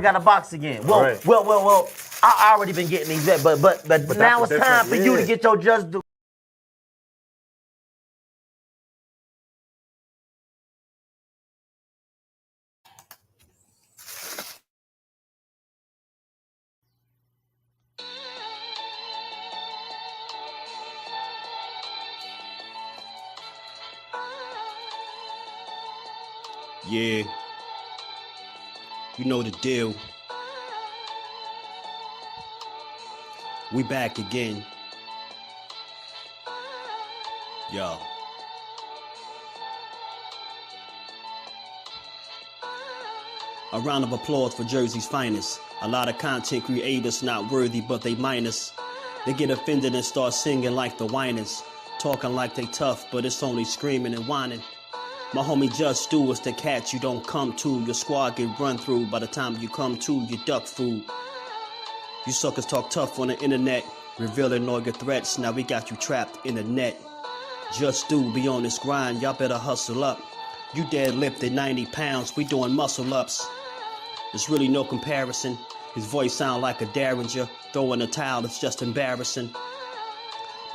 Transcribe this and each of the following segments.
got a box again. Well. I already been getting these, but now it's time for you to get your just due. Yeah, you know the deal. We back again. Yo. A round of applause for Jersey's finest. A lot of content creators not worthy, but they minus. They get offended and start singing like the whiners. Talking like they tough, but it's only screaming and whining. My homie Just Do is the cat you don't come to. Your squad get run through. By the time you come to, you duck food. You suckers talk tough on the internet, revealing all your threats. Now we got you trapped in the net. Just Do be on this grind, y'all better hustle up. You deadlifted 90 pounds, we doing muscle ups. There's really no comparison. His voice sound like a derringer. Throwing a towel, it's just embarrassing.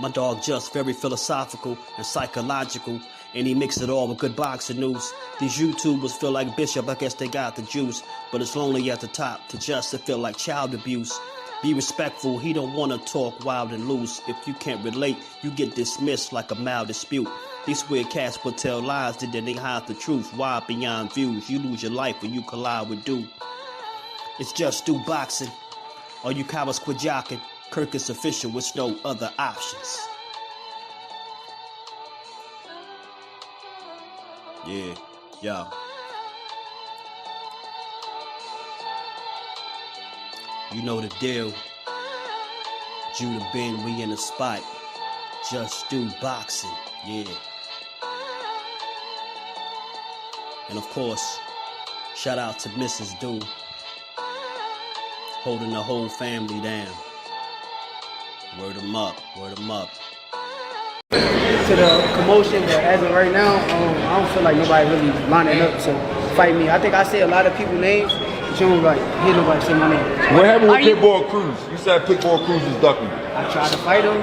My dog Just very philosophical and psychological, and he mixed it all with good boxing news. These YouTubers feel like Bishop, I guess they got the juice, but it's lonely at the top to Just to feel like child abuse. Be respectful, he don't wanna talk wild and loose. If you can't relate, you get dismissed like a mild dispute. These weird cats would tell lies, then they hide the truth. Why beyond views? You lose your life when you collide with dude. It's Just Do boxing. All you cowards quit jocking. Kirk is official with no other options. Yeah, yo. You know the deal. Judah Ben, we in the spot. Just Do boxing, yeah. And of course, shout out to Mrs. Do, holding the whole family down. Word 'em up, word 'em up. To the commotion, but as of right now, I don't feel like nobody really lining up to fight me. I think I say a lot of people's names, but you don't like hear nobody say my name. What happened with Pitbull Cruz? You said Pitbull Cruz was ducking. I tried to fight them.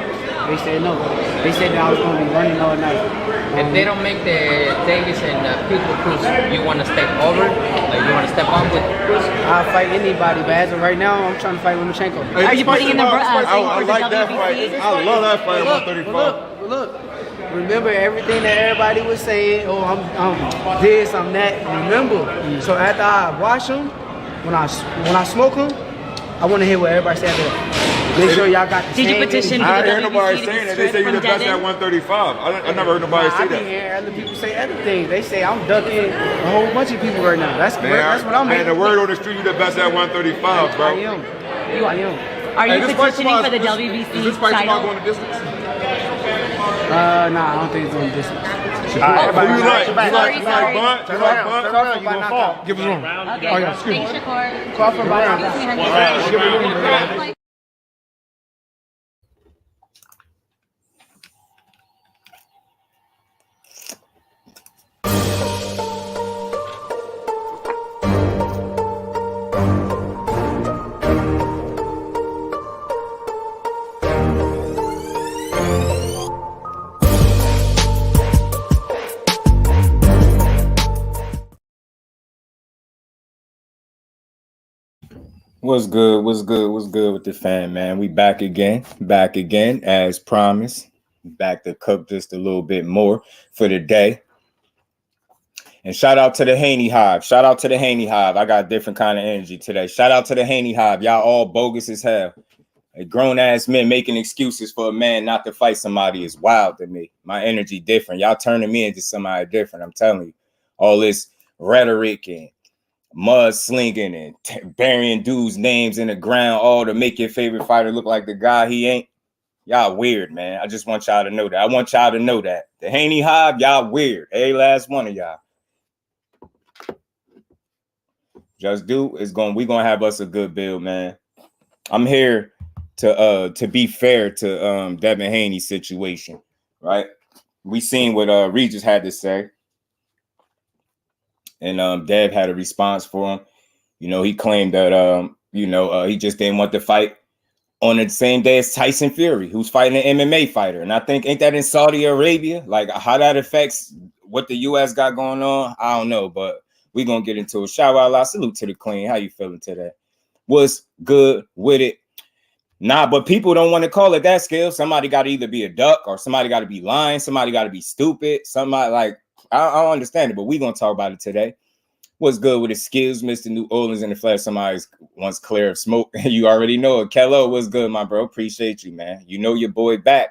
They said no. They said that I was going to be running all night. If they don't make the Davis and Pitbull Cruz, you want to step over? Like you want to step on with Cruz? I'll fight anybody, but as of right now, I'm trying to fight Lomachenko. Hey, Are you putting in the I like that fight. I love that fight at 135. Look. Remember everything that everybody was saying. Oh, I'm this, I'm that. Remember. So after I watch them, when I smoke them, I want to hear what everybody said. Make sure y'all got the Did you petition for I the heard nobody WBC to saying that. be They say you're the stripped best from at 135. I never heard nobody say I be that. hearing other people say other things. They say I'm ducking a whole bunch of people right now. That's what I'm Man, hearing. the word on the street, you the best at 135, bro. I am. Are you this petitioning fight for the tomorrow- WBC Is this fight tomorrow title? going the distance? Nah, I don't think it's on distance. Who you like? You like Bunt? You like Bunt? Crawford by knockout. Give us room. Okay. Oh, yeah, excuse me. Thanks, Shakur. Crawford by knockout. What's good? What's good with the fam, man? We back again as promised. Back to cook just a little bit more for the day. And shout out to the Haney Hive. I got a different kind of energy today. Shout out to the Haney Hive. Y'all all bogus as hell. A grown-ass men making excuses for a man not to fight somebody is wild to me. My energy different. Y'all turning me into somebody different. I'm telling you. All this rhetoric and mud slinging and burying dudes' names in the ground, all to make your favorite fighter look like the guy he ain't. Y'all weird, man. I just want y'all to know that. I want y'all to know that. The Haney Hive, y'all weird. Every last one of y'all. Just Do is going. We gonna have us a good build, man. I'm here to be fair to Devin Haney's situation, right? We seen what Regis had to say. And Dev had a response for him. You know, he claimed that he just didn't want to fight on the same day as Tyson Fury, who's fighting an MMA fighter. And I think, ain't that in Saudi Arabia? Like, how that affects what the U.S. got going on, I don't know, but we're going to get into it. Shout out, salute to the queen. How you feeling today? What's good with it? Nah, but people don't want to call it that, Skill. Somebody got to either be a duck or somebody got to be lying. Somebody got to be stupid. Somebody, like, I don't understand it, but we're going to talk about it today. What's good with the Skills, Mr. New Orleans in the flesh? Somebody's once clear of smoke. You already know it. Kello, what's good, my bro? Appreciate you, man. You know your boy back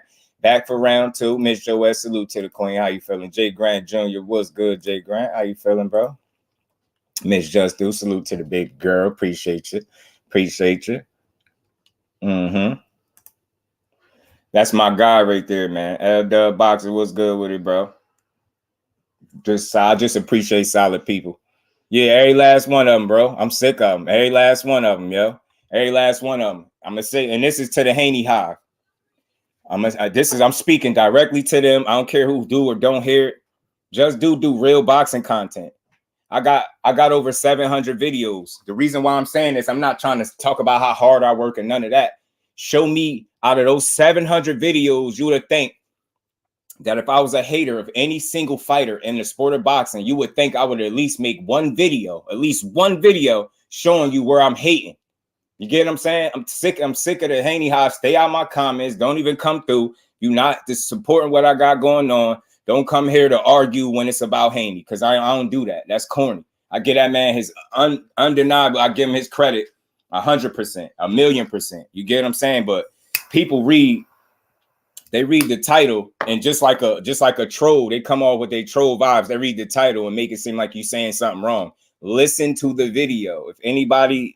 for round 2. Miss Joette, salute to the queen. How you feeling? Jay Grant Jr., what's good, Jay Grant? How you feeling, bro? Miss Just Do, salute to the big girl. Appreciate you. Appreciate you. That's my guy right there, man. L Boxer, what's good with it, bro? I just appreciate solid people. Yeah, every last one of them, bro. I'm sick of them. Every last one of them, yo. Every last one of them. I'm gonna say, and this is to the Haney Hive. I'm speaking directly to them. I don't care who do or don't hear it. Just do real boxing content. I got over 700 videos. The reason why I'm saying this, I'm not trying to talk about how hard I work and none of that. Show me out of those 700 videos, you would think that if I was a hater of any single fighter in the sport of boxing, you would think I would at least make one video showing you where I'm hating. You get what I'm saying? I'm sick of the Haney Hive. Stay out my comments. Don't even come through. You not just supporting what I got going on. Don't come here to argue when it's about Haney, because I don't do that. That's corny. I give that man his undeniable. I give him his credit 100%, 1,000,000%. You get what I'm saying? But people read the title, and just like a troll, they come off with their troll vibes. They read the title and make it seem like you're saying something wrong. Listen to the video. If anybody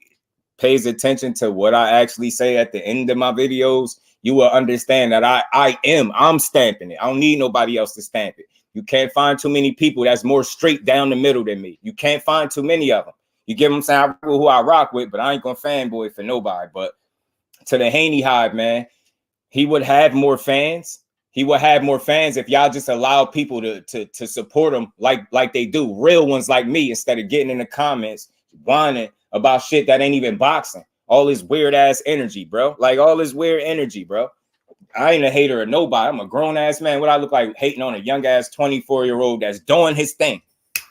pays attention to what I actually say at the end of my videos, you will understand that I'm stamping it. I don't need nobody else to stamp it. You can't find too many people that's more straight down the middle than me. You can't find too many of them. You get what I'm saying? I know who I rock with, but I ain't gonna fanboy for nobody. But to the Haney Hive, man, he would have more fans. He would have more fans if y'all just allow people to support him like they do. Real ones like me, instead of getting in the comments whining about shit that ain't even boxing. All this weird ass energy, bro. Like all this weird energy, bro. I ain't a hater of nobody. I'm a grown ass man. What I look like hating on a young ass 24-year-old that's doing his thing,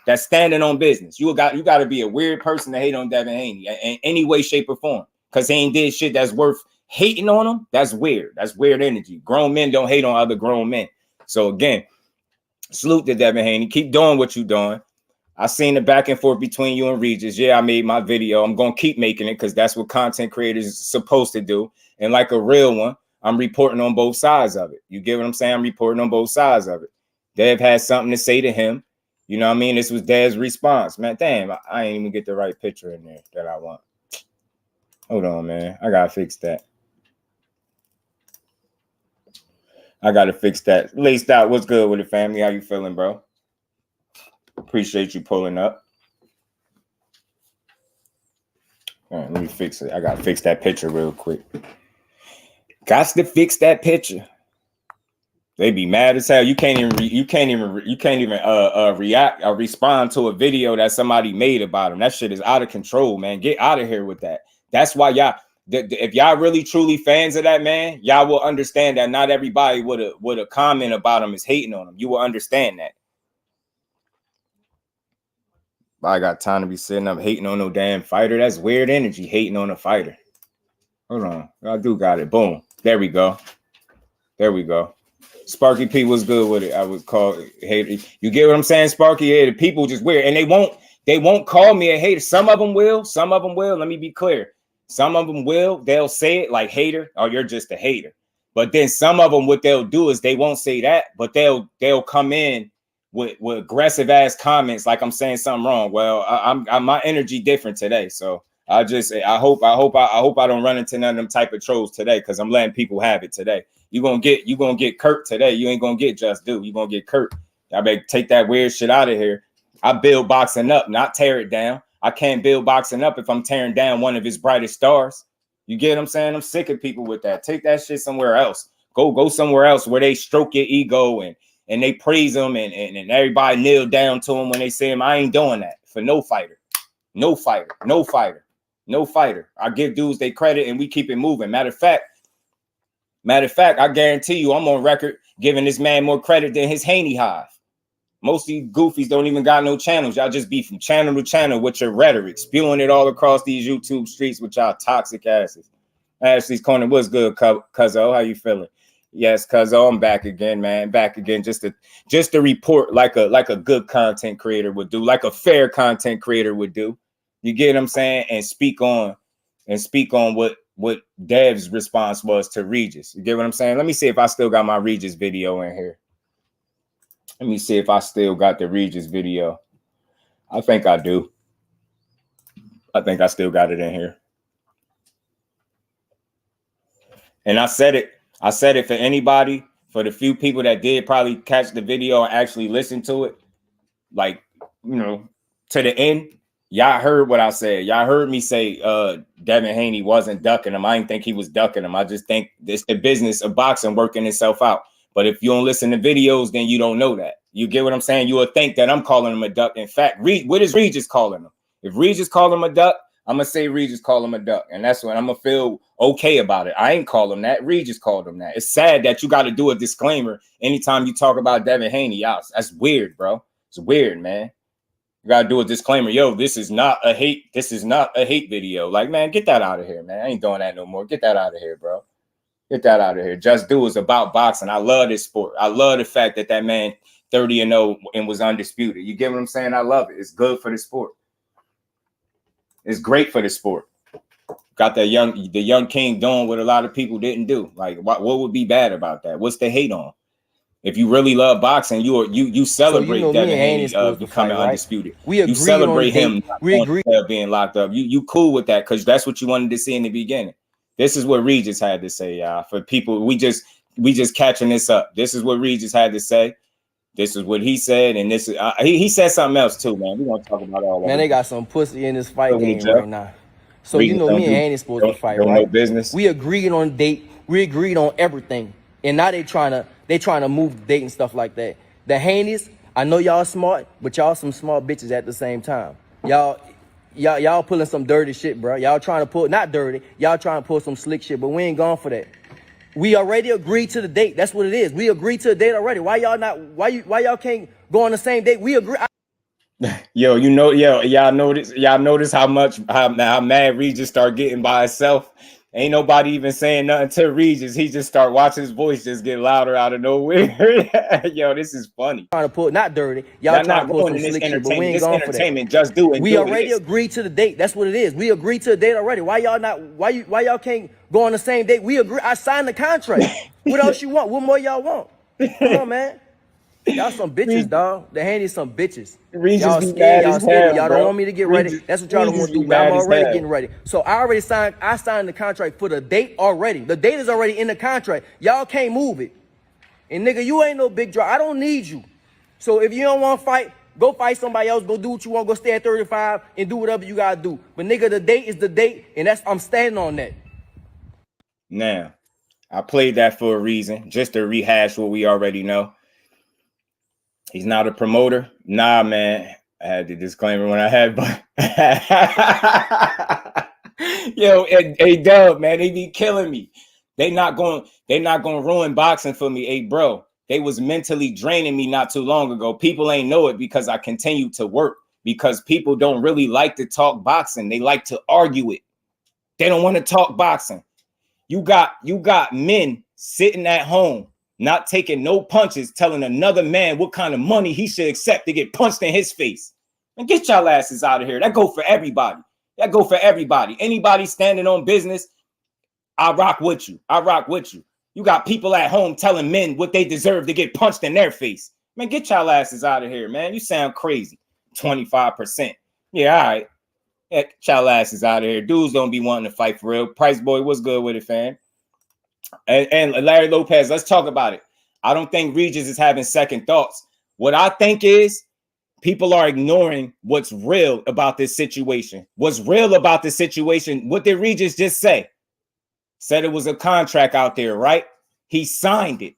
that's standing on business. You got to be a weird person to hate on Devin Haney in any way, shape, or form, because he ain't did shit that's worth hating on him. That's weird. That's weird energy. Grown men don't hate on other grown men. So again, salute to Devin Haney. Keep doing what you doing. I seen the back and forth between you and Regis. Yeah, I made my video. I'm going to keep making it because that's what content creators is supposed to do. And like a real one, I'm reporting on both sides of it. You get what I'm saying? I'm reporting on both sides of it. Dev had something to say to him. You know what I mean? This was Dev's response. Man, damn, I ain't even get the right picture in there that I want. Hold on, man. I got to fix that. Laced out, what's good with the family? How you feeling, bro? Appreciate you pulling up. All right, let me fix it. I gotta fix that picture real quick. Got to fix that picture. They be mad as hell. You can't even react or respond to a video that somebody made about them. That shit is out of control, man. Get out of here with that. That's why y'all, if y'all really truly fans of that man, y'all will understand that not everybody would a comment about him is hating on him. You will understand that. I got time to be sitting up hating on no damn fighter. That's weird energy, hating on a fighter. Hold on. I do got it. Boom. There we go. There we go. Sparky P was good with it. I would call it hater. You get what I'm saying, Sparky? Yeah, the people just weird. And they won't call me a hater. Some of them will. Some of them will. Let me be clear. Some of them will. They'll say it like hater, or you're just a hater. But then some of them, what they'll do is they won't say that, but they'll come in with aggressive ass comments like I'm saying something wrong. Well, I'm my energy different today, so I hope I don't run into none of them type of trolls today, because I'm letting people have it today. You gonna get Kurt today. You ain't gonna get Just Do. You gonna get Kurt. I better take that weird shit out of here. I build boxing up, not tear it down. I can't build boxing up if I'm tearing down one of his brightest stars. You get what I'm saying? I'm sick of people with that. Take that shit somewhere else. Go somewhere else where they stroke your ego and they praise him and everybody kneel down to him when they say him. I ain't doing that for no fighter. No fighter. No fighter. No fighter. I give dudes they credit and we keep it moving. Matter of fact, I guarantee you I'm on record giving this man more credit than his Haney hive. Most of these goofies don't even got no channels. Y'all just be from channel to channel with your rhetoric, spewing it all across these YouTube streets with y'all toxic asses. Ashley's Corner, what's good, Cuzzo? How you feeling? Yes, Cuzzo, I'm back again, man. Back again, just to report like a good content creator would do, like a fair content creator would do. You get what I'm saying? And speak on what Dev's response was to Regis. You get what I'm saying? Let me see if I still got my Regis video in here. Let me see if I still got the Regis video. I think I do. I think I still got it in here. And I said it for anybody, for the few people that did probably catch the video and actually listen to it, like, you know, to the end. Y'all heard what I said. Y'all heard me say Devin Haney wasn't ducking him. I didn't think he was ducking him. I just think it's the business of boxing working itself out. But if you don't listen to videos, then you don't know that. You get what I'm saying? You will think that I'm calling him a duck. In fact, what is Regis calling him? If Regis called him a duck, I'm going to say Regis called him a duck. And that's when I'm going to feel okay about it. I ain't call him that. Regis called him that. It's sad that you got to do a disclaimer anytime you talk about Devin Haney. That's weird, bro. It's weird, man. You got to do a disclaimer. Yo, this is not a hate video. Like, man, get that out of here, man. I ain't doing that no more. Get that out of here, bro. Get that out of here. Just Do is about boxing. I love this sport. I love the fact that man 30-0 and was undisputed. You get what I'm saying? I love it. It's good for the sport. It's great for the sport. Got the young king doing what a lot of people didn't do. Like, what would be bad about that? What's the hate on? If you really love boxing, you celebrate Devin Haney becoming undisputed. You celebrate him being locked up. You cool with that because that's what you wanted to see in the beginning. This is what Regis had to say, y'all. For people, we just catching this up. This is what Regis had to say. This is what he said, and this is he said something else too, man. We're gonna talk about all that. Man, they got some pussy in this fight game right now. So Regis, you know me and Haney supposed to fight, right? No business. We agreed on date. We agreed on everything, and now they trying to move the date and stuff like that. The Haneys, I know y'all smart, but y'all some smart bitches at the same time. Y'all pulling some dirty shit, bro. Y'all trying to pull, not dirty, y'all trying to pull some slick shit, but we ain't going for that. We already agreed to the date. That's what it is. We agreed to the date already. Why y'all can't go on the same date? We agree. Y'all notice how mad Regis start getting by himself. Ain't nobody even saying nothing to Regis. He just start watching his voice just get louder out of nowhere. Yo, this is funny. Trying to pull, not dirty. Y'all trying to pull some slick shit, but we ain't going for that. Just do it. We already agreed to the date. That's what it is. We agreed to the date already. Why y'all can't go on the same date? We agree. I signed the contract. What else you want? What more y'all want? Come on, man. Y'all some bitches, dog. The Haney's some bitches. Y'all scared. Y'all don't want me to get ready. That's what y'all don't want to do. But I'm already getting ready. So I signed the contract for the date already. The date is already in the contract. Y'all can't move it. And nigga, you ain't no big draw. I don't need you. So if you don't want to fight, go fight somebody else. Go do what you want. Go stay at 35 and do whatever you gotta do. But nigga, the date is the date, and I'm standing on that. Now, I played that for a reason, just to rehash what we already know. He's not a promoter. Nah, man. I had the disclaimer when I had, but yo, hey, Dub, man, they be killing me. They not going to ruin boxing for me. Hey, bro, they was mentally draining me not too long ago. People ain't know it because I continue to work, because people don't really like to talk boxing. They like to argue it. They don't want to talk boxing. You got men sitting at home, not taking no punches, telling another man what kind of money he should accept to get punched in his face. And get y'all asses out of here. That go for everybody. Anybody standing on business, I rock with you. You got people at home telling men what they deserve to get punched in their face. Man, get y'all asses out of here, man. You sound crazy. 25%. Yeah, all right. Yeah, get y'all asses out of here. Dudes don't be wanting to fight for real. Price Boy, what's good with it, fam? And Larry Lopez, let's talk about it. I don't think Regis is having second thoughts. What I think is people are ignoring what's real about this situation. What's real about the situation? What did Regis just say? Said it was a contract out there, right? He signed it.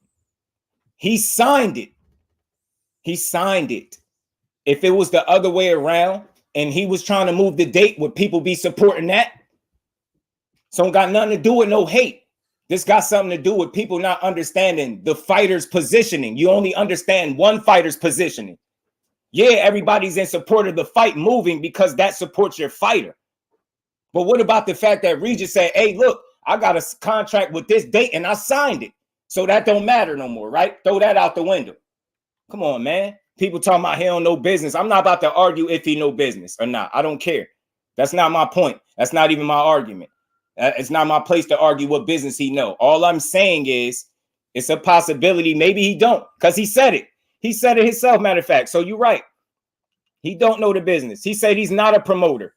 If it was the other way around, and he was trying to move the date, would people be supporting that? So it got nothing to do with no hate. This got something to do with people not understanding the fighter's positioning. You only understand one fighter's positioning. Yeah, everybody's in support of the fight moving because that supports your fighter. But what about the fact that Regis said, hey, look, I got a contract with this date and I signed it. So that don't matter no more, right? Throw that out the window. Come on, man. People talking about he don't know business. I'm not about to argue if he know business or not. I don't care. That's not my point. That's not even my argument. It's not my place to argue what business he know. All I'm saying is it's a possibility. Maybe he don't, because he said it. He said it himself, matter of fact. So you're right. He don't know the business. He said he's not a promoter.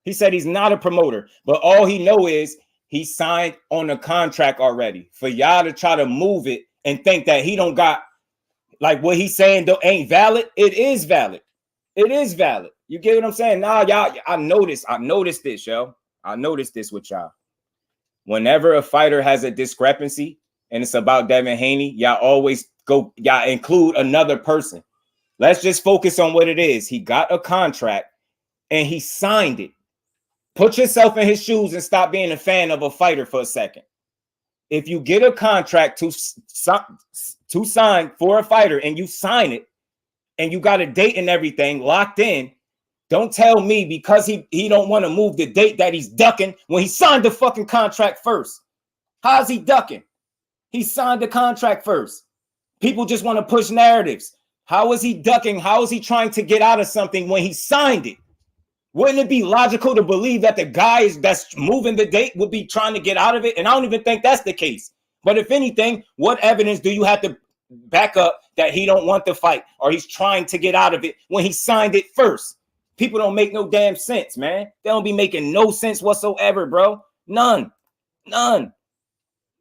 He said he's not a promoter. But all he know is he signed on a contract already. For y'all to try to move it and think that he don't got, like what he's saying ain't valid. It is valid. It is valid. You get what I'm saying? Nah, y'all, I noticed this, yo. I noticed this with y'all. Whenever a fighter has a discrepancy and it's about Devin Haney, y'all include another person. Let's just focus on what it is. He got a contract and he signed it. Put yourself in his shoes and stop being a fan of a fighter for a second. If you get a contract to sign for a fighter and you sign it and you got a date and everything locked in, don't tell me because he don't want to move the date that he's ducking when he signed the fucking contract first. How's he ducking? He signed the contract first. People just want to push narratives. How is he ducking? How is he trying to get out of something when he signed it? Wouldn't it be logical to believe that the guy that's moving the date would be trying to get out of it? And I don't even think that's the case. But if anything, what evidence do you have to back up that he don't want to fight or he's trying to get out of it when he signed it first? People don't make no damn sense, man. They don't be making no sense whatsoever, bro. None.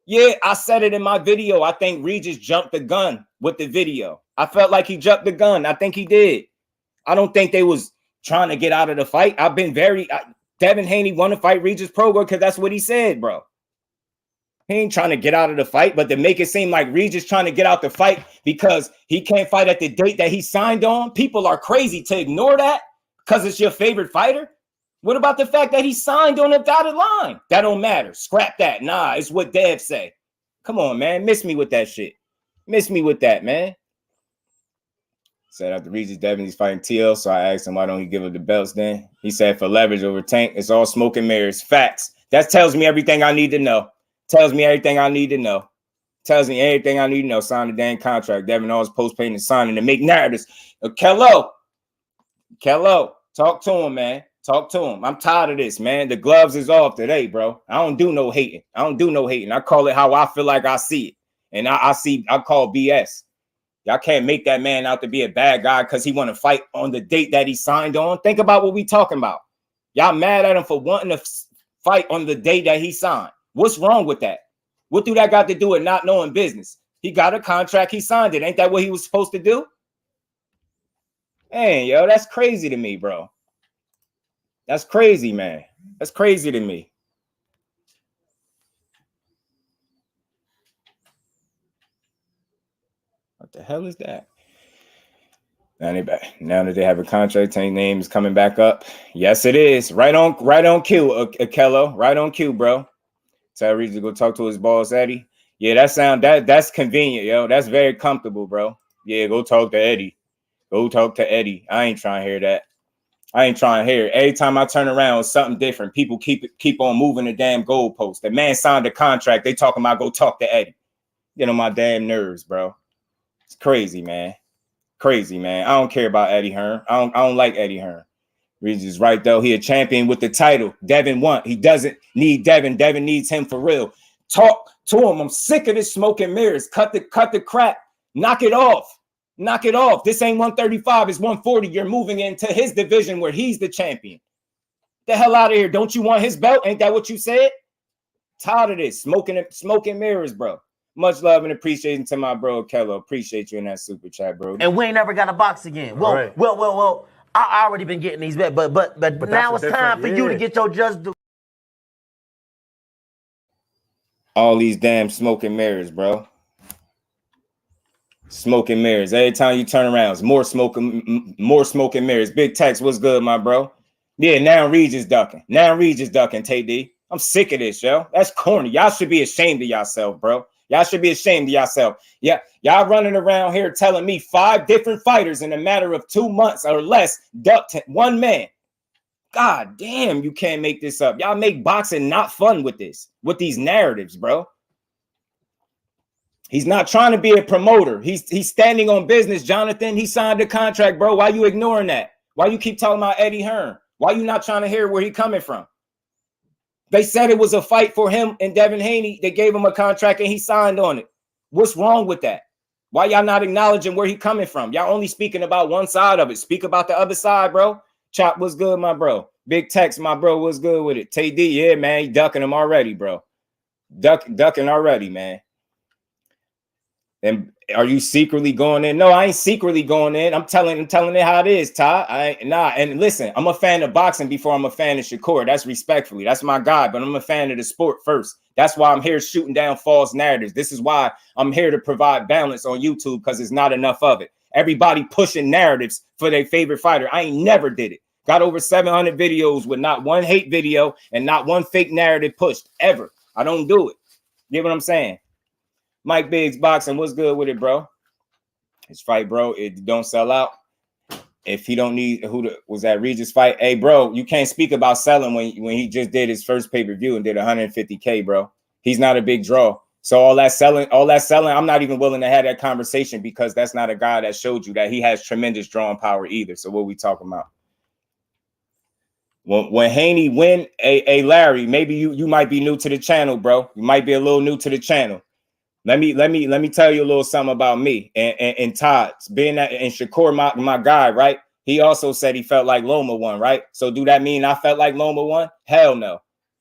Yeah, I said it in my video. I think Regis jumped the gun with the video. I felt like he jumped the gun. I think he did. I don't think they was trying to get out of the fight. Devin Haney want to fight Regis PROGRAIS because that's what he said, bro. He ain't trying to get out of the fight, but to make it seem like Regis trying to get out the fight because he can't fight at the date that he signed on, people are crazy to ignore that. Because it's your favorite fighter? What about the fact that he signed on a dotted line? That don't matter. Scrap that. Nah, it's what Dev say. Come on, man. Miss me with that shit. Miss me with that, man. Said after Regis Devin, he's fighting TL. So I asked him, why don't he give up the belts then? He said for leverage over Tank, it's all smoke and mirrors. Facts. That tells me everything I need to know. Tells me everything I need to know. Tells me everything I need to know. Sign the damn contract. Devin always post-paying and signing to make narratives. Kello, talk to him, man. Talk to him. I'm tired of this, man. The gloves is off today, bro. I don't do no hating. I call it how I feel like I see it. And I call BS. Y'all can't make that man out to be a bad guy because he want to fight on the date that he signed on. Think about what we talking about. Y'all mad at him for wanting to fight on the day that he signed. What's wrong with that? What do that got to do with not knowing business? He got a contract. He signed it. Ain't that what he was supposed to do? Man, yo, that's crazy to me, bro. That's crazy, man. That's crazy to me. What the hell is that? Now that they have a contract, Tank name is coming back up. Yes, it is. Right on cue, Akello. Right on cue, bro. Tell Regis to go talk to his boss, Eddie. Yeah, that's convenient, yo. That's very comfortable, bro. Yeah, go talk to Eddie. Go talk to Eddie. I ain't trying to hear that. I ain't trying to hear it. Every time I turn around, it's something different. People keep on moving the damn goalpost. The man signed a contract. They talking about go talk to Eddie. Get on my damn nerves, bro. It's crazy, man. Crazy, man. I don't care about Eddie Hearn. I don't like Eddie Hearn. Regis is right, though. He a champion with the title. Devin won. He doesn't need Devin. Devin needs him for real. Talk to him. I'm sick of this smoke and mirrors. Cut the crap. Knock it off. Knock it off. This ain't 135. It's 140. You're moving into his division where he's the champion. The hell out of here. Don't you want his belt? Ain't that what you said? Tired of this. Smoking mirrors, bro. Much love and appreciation to my bro, Kello. Appreciate you in that super chat, bro. And we ain't never got a box again. Well, Right. well. I already been getting these bets, but now it's time for you to get your just due. All these damn smoking mirrors, bro. Smoking mirrors. Every time you turn around, it's more smoking mirrors. Big Tex, what's good, my bro? Yeah, now Regis ducking. Now Regis ducking, TD. I'm sick of this, yo. That's corny. Y'all should be ashamed of yourself, bro. Y'all should be ashamed of yourself. Yeah, y'all running around here telling me 5 different fighters in a matter of 2 months or less ducked one man. God damn, you can't make this up. Y'all make boxing not fun with this, with these narratives, bro. He's not trying to be a promoter. He's standing on business, Jonathan. He signed a contract, bro. Why you ignoring that? Why you keep talking about Eddie Hearn? Why you not trying to hear where he coming from? They said it was a fight for him and Devin Haney. They gave him a contract and he signed on it. What's wrong with that? Why y'all not acknowledging where he coming from? Y'all only speaking about one side of it. Speak about the other side, bro. Chop, what's good, my bro? Big Tex, my bro, what's good with it? TD, yeah, man, he ducking him already, bro. Ducking already, man. And are you secretly going in? No, I ain't secretly going in. I'm telling it how it is, Todd. And listen, I'm a fan of boxing before I'm a fan of Shakur. That's respectfully. That's my guy, but I'm a fan of the sport first. That's why I'm here shooting down false narratives. This is why I'm here to provide balance on YouTube, because there's not enough of it. Everybody pushing narratives for their favorite fighter. I ain't never did it. Got over 700 videos with not one hate video and not one fake narrative pushed ever. I don't do it. You get what I'm saying? Mike Biggs Boxing, what's good with it, bro? His fight, bro, it don't sell out. If he don't need, was that Regis fight? Hey, bro, you can't speak about selling when he just did his first pay-per-view and did 150K, bro. He's not a big draw. So all that selling, I'm not even willing to have that conversation, because that's not a guy that showed you that he has tremendous drawing power either. So what we talking about? When Haney win, Larry, maybe you might be new to the channel, bro. You might be a little new to the channel. Let me tell you a little something about me and Todd being that, and Shakur, my guy, right? He also said he felt like Loma won, right? So do that mean I felt like Loma won? Hell no.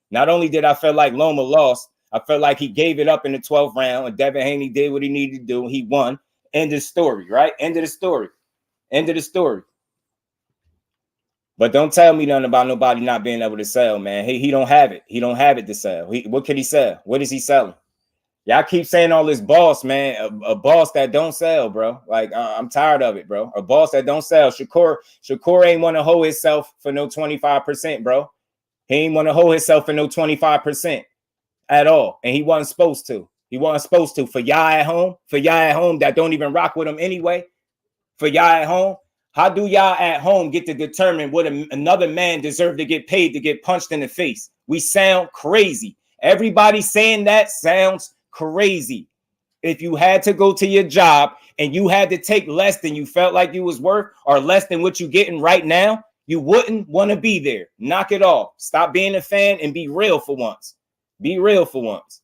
Not only did I feel like Loma lost, I felt like he gave it up in the 12th round, and Devin Haney did what he needed to do. He won. End of story, right? End of the story. End of the story. But don't tell me nothing about nobody not being able to sell, man. He don't have it. He don't have it to sell. What can he sell? What is he selling? Y'all keep saying all this boss, man. A boss that don't sell, bro. Like, I'm tired of it, bro. A boss that don't sell. Shakur ain't want to hold himself for no 25%, bro. He ain't want to hold himself for no 25% at all. And he wasn't supposed to. He wasn't supposed to. For y'all at home that don't even rock with him anyway. For y'all at home. How do y'all at home get to determine what another man deserves to get paid to get punched in the face? We sound crazy. Everybody saying that sounds crazy. If you had to go to your job and you had to take less than you felt like you was worth, or less than what you're getting right now, you wouldn't want to be there. Knock it off. Stop being a fan and be real for once. Be real for once.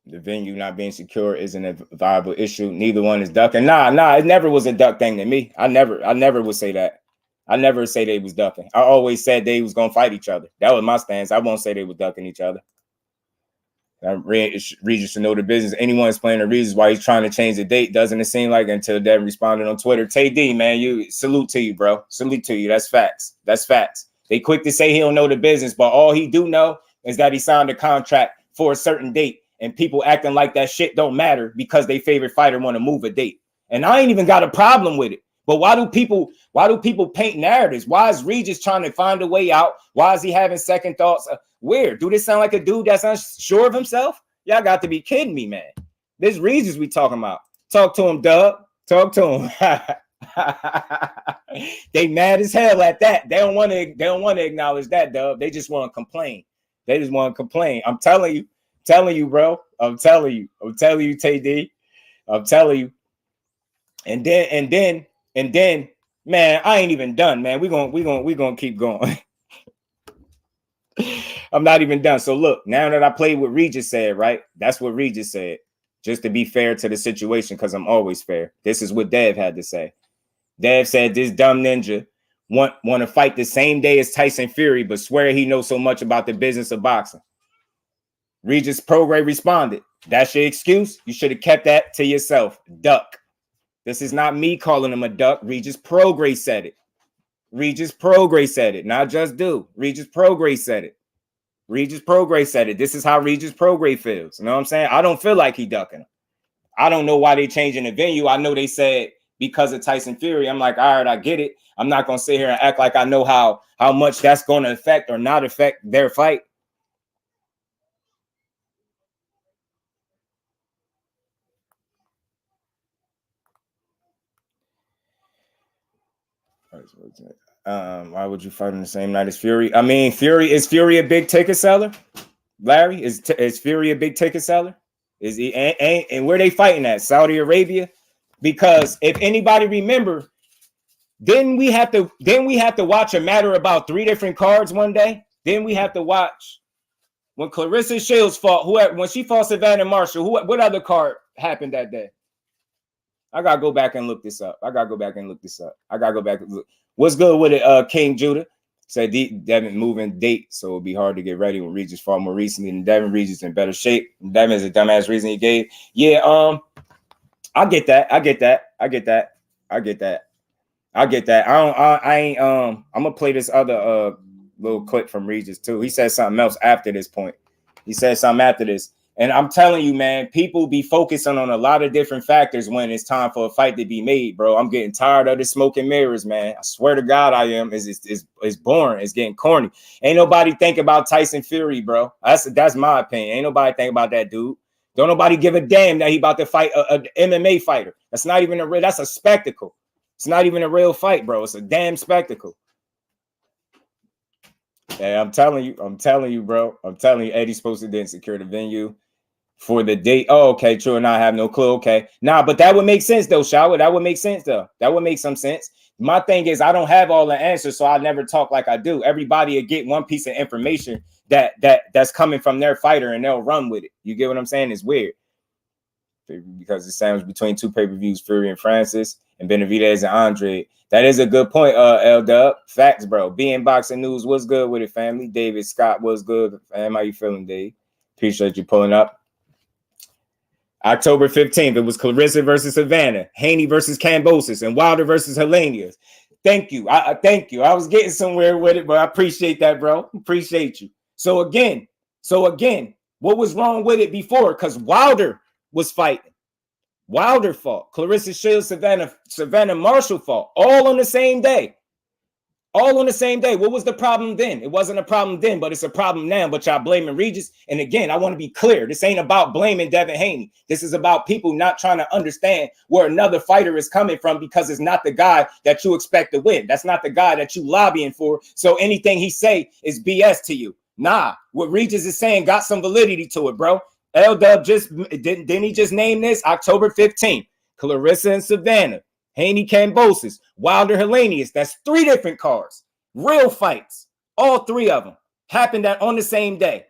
The venue not being secure isn't a viable issue. Neither one is ducking. Nah, it never was a duck thing to me. I never would say that. I never say they was ducking. I always said they was gonna fight each other. That was my stance. I won't say they was ducking each other. Regis should know the business. Anyone explain the reasons why he's trying to change the date? Doesn't it seem like, until Devin responded on Twitter? TD, man, you salute to you, bro. Salute to you. That's facts. That's facts. They quick to say he don't know the business, but all he do know is that he signed a contract for a certain date, and people acting like that shit don't matter because their favorite fighter want to move a date. And I ain't even got a problem with it. But why do people paint narratives? Why is Regis trying to find a way out? Why is he having second thoughts? Where? Do this sound like a dude that's unsure of himself? Y'all got to be kidding me, man. This Regis we talking about. Talk to him, Doug. Talk to him. They mad as hell at that. They don't want to acknowledge that, Doug. They just want to complain. They just want to complain. I'm telling you, bro. I'm telling you, TD. I'm telling you. And then, man, I ain't even done, man. We gonna keep going. I'm not even done. So look, now that I played what Regis said, right? That's what Regis said. Just to be fair to the situation, because I'm always fair. This is what Dev had to say. Dev said this dumb ninja want to fight the same day as Tyson Fury, but swear he knows so much about the business of boxing. Regis PROGRAIS responded, that's your excuse? You should have kept that to yourself. Duck. This is not me calling him a duck. Regis PROGRAIS said it. Regis PROGRAIS said it. Not just do. Regis PROGRAIS said it. Regis PROGRAIS said it. This is how Regis PROGRAIS feels. You know what I'm saying? I don't feel like he ducking him. I don't know why they changing the venue. I know they said because of Tyson Fury. I'm like, all right, I get it. I'm not gonna sit here and act like I know how much that's gonna affect or not affect their fight. Why would you fight on the same night as Fury? I mean, is Fury a big ticket seller? Larry, is Fury a big ticket seller? Is he and where they fighting at? Saudi Arabia? Because if anybody remember, then we have to watch a matter about 3 different cards one day. Then we have to watch when Clarissa Shields fought when she fought Savannah Marshall. What other card happened that day? I gotta go back and look this up. I gotta go back and look. What's good with it? King Judah said Devin moving date, so it'll be hard to get ready when Regis fought more recently. And Devin Regis in better shape. Devin is a dumbass reason he gave. Yeah, I get that. I'm gonna play this other little clip from Regis too. He said something else after this point. And I'm telling you, man, people be focusing on a lot of different factors when it's time for a fight to be made, bro. I'm getting tired of the smoke and mirrors, man. I swear to God, I am. It's boring. It's getting corny. Ain't nobody think about Tyson Fury, bro. That's my opinion. Ain't nobody think about that dude. Don't nobody give a damn that he about to fight a MMA fighter. That's not even that's a spectacle. It's not even a real fight, bro. It's a damn spectacle. Yeah, I'm telling you, bro. I'm telling you, Eddie's supposed to then secure the venue for the date. Oh, okay, true. And I have no clue. Okay. Nah, but that would make sense though, Shower. That would make sense though. That would make some sense. My thing is I don't have all the answers, so I never talk like I do. Everybody will get one piece of information that's coming from their fighter and they'll run with it. You get what I'm saying? It's weird. Because it sounds between 2 pay-per-views, Fury and Francis, and Benavidez and Andre. That is a good point, L-Dub. Facts, bro. Being Boxing News, what's good with it, family? David Scott, what's good, fam? How you feeling, Dave? Appreciate you pulling up. October 15th, it was Clarissa versus Savannah, Haney versus Kambosos, and Wilder versus Helenius. Thank you. Thank you. I was getting somewhere with it, but I appreciate that, bro. Appreciate you. So again, what was wrong with it before? Because Wilder was fighting. Wilder fought. Clarissa Shields, Savannah Marshall fought. All on the same day. What was the problem then? It wasn't a problem then, but it's a problem now. But y'all blaming Regis. And again, I want to be clear. This ain't about blaming Devin Haney. This is about people not trying to understand where another fighter is coming from because it's not the guy that you expect to win. That's not the guy that you lobbying for. So anything he say is BS to you. Nah, what Regis is saying got some validity to it, bro. L-Dub didn't he just name this? October 15th. Clarissa and Savannah. Haney Kambosos. Wilder Helenius. That's 3 different cards. Real fights. All 3 of them happened on the same day.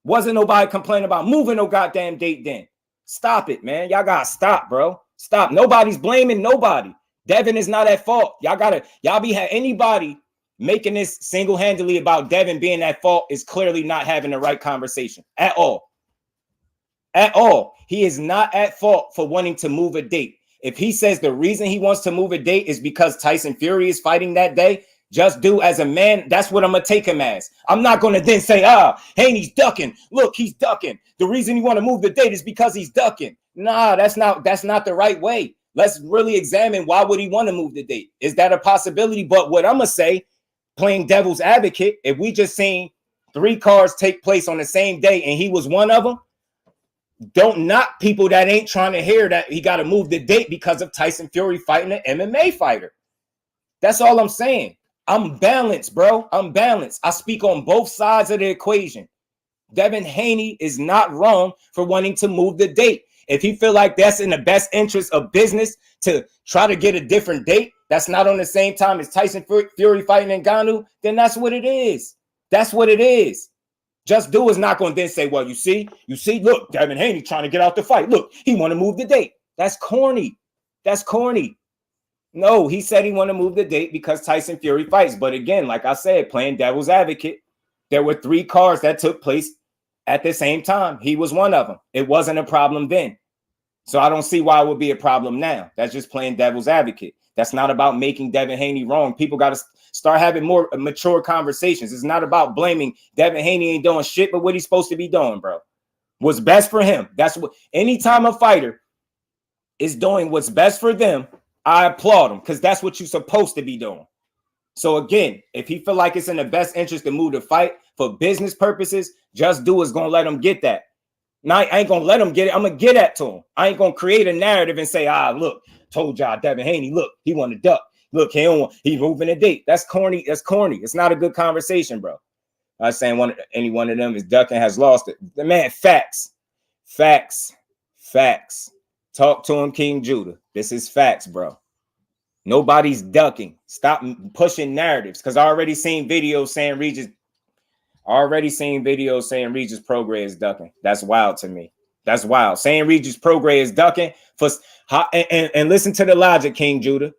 Wasn't nobody complaining about moving no goddamn date then. Stop it, man. Y'all gotta stop, bro. Stop. Nobody's blaming nobody. Devin is not at fault. Anybody making this single-handedly about Devin being at fault is clearly not having the right conversation at all. At all. He is not at fault for wanting to move a date. If he says the reason he wants to move a date is because Tyson Fury is fighting that day, just do as a man. That's what I'm going to take him as. I'm not going to then say, Haney's ducking. Look, he's ducking. The reason he want to move the date is because he's ducking. Nah, that's not the right way. Let's really examine why would he want to move the date? Is that a possibility? But what I'm going to say, playing devil's advocate, if we just seen 3 cards take place on the same day and he was one of them, don't knock people that ain't trying to hear that he got to move the date because of Tyson Fury fighting an MMA fighter. That's all I'm saying. I'm balanced, bro. I'm balanced. I speak on both sides of the equation. Devin Haney is not wrong for wanting to move the date. If he feel like that's in the best interest of business to try to get a different date that's not on the same time as Tyson Fury fighting Ngannou, then that's what it is. That's what it is. Just Do is not going to then say, well, you see, look, Devin Haney trying to get out the fight. Look, he want to move the date. That's corny. That's corny. No, he said he want to move the date because Tyson Fury fights. But again, like I said, playing devil's advocate, there were 3 cards that took place at the same time. He was one of them. It wasn't a problem then. So I don't see why it would be a problem now. That's just playing devil's advocate. That's not about making Devin Haney wrong. People got to start having more mature conversations. It's not about blaming Devin Haney ain't doing shit, but what he's supposed to be doing, bro. What's best for him. That's what anytime a fighter is doing what's best for them I applaud him because that's what you're supposed to be doing. So again, if he feel like it's in the best interest to move the fight for business purposes, Just Do is gonna let him get that. Now I ain't gonna let him get it. I'm gonna get that to him. I ain't gonna create a narrative and say, look, told y'all Devin Haney, look, he want to duck. Look, he moving a date. That's corny. That's corny. It's not a good conversation, bro. I'm saying any one of them is ducking has lost it. The man, facts. Talk to him, King Judah. This is facts, bro. Nobody's ducking. Stop pushing narratives. Because I already seen videos saying Regis. PROGRAIS is ducking. That's wild to me. That's wild. Saying Regis PROGRAIS is ducking for and listen to the logic, King Judah.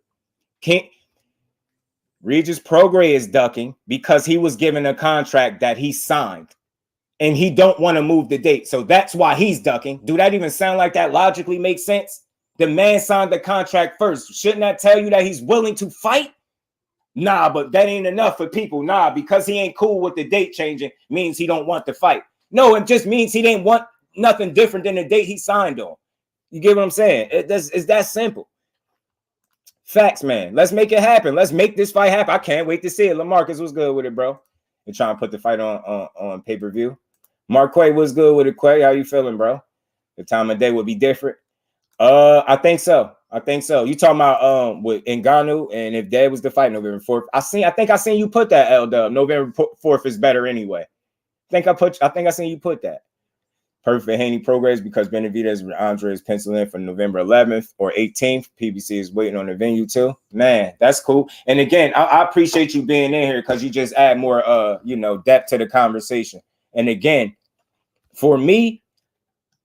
Regis PROGRAIS is ducking because he was given a contract that he signed. And he don't want to move the date. So that's why he's ducking. Do that even sound like that logically makes sense? The man signed the contract first. Shouldn't that tell you that he's willing to fight? Nah, but that ain't enough for people. Nah, because he ain't cool with the date changing means he don't want to fight. No, it just means he didn't want nothing different than the date he signed on. You get what I'm saying? It's that simple. Facts, man. Let's make it happen. Let's make this fight happen. I can't wait to see it. LaMarcus was good with it, bro. They're trying to put the fight on pay-per-view. Marquay was good with it. Quay, how you feeling, bro? The time of day would be different. I think so. You talking about with Ngannou and if that was the fight November 4th. I think I seen you put that L-Dub. November 4th is better anyway. I think I seen you put that. Perfect for Haney PROGRAIS because Benavidez and Andre is penciled in for November 11th or 18th. PBC is waiting on the venue too. Man, that's cool. And again, I appreciate you being in here because you just add more depth to the conversation. And again, for me,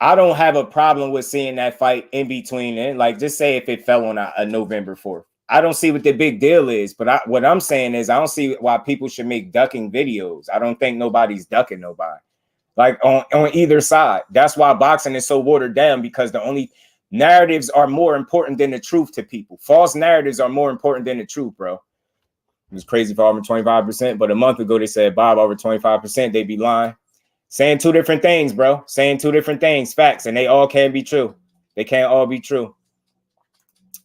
I don't have a problem with seeing that fight in between. And like, just say if it fell on a November 4th, I don't see what the big deal is. But what I'm saying is I don't see why people should make ducking videos. I don't think nobody's ducking nobody. Like on either side. That's why boxing is so watered down because the only narratives are more important than the truth to people. False narratives are more important than the truth, bro. It was crazy for over 25%, but a month ago they said Bob over 25%, they be lying. Saying two different things, bro. Saying two different things, facts, and they all can be true. They can't all be true.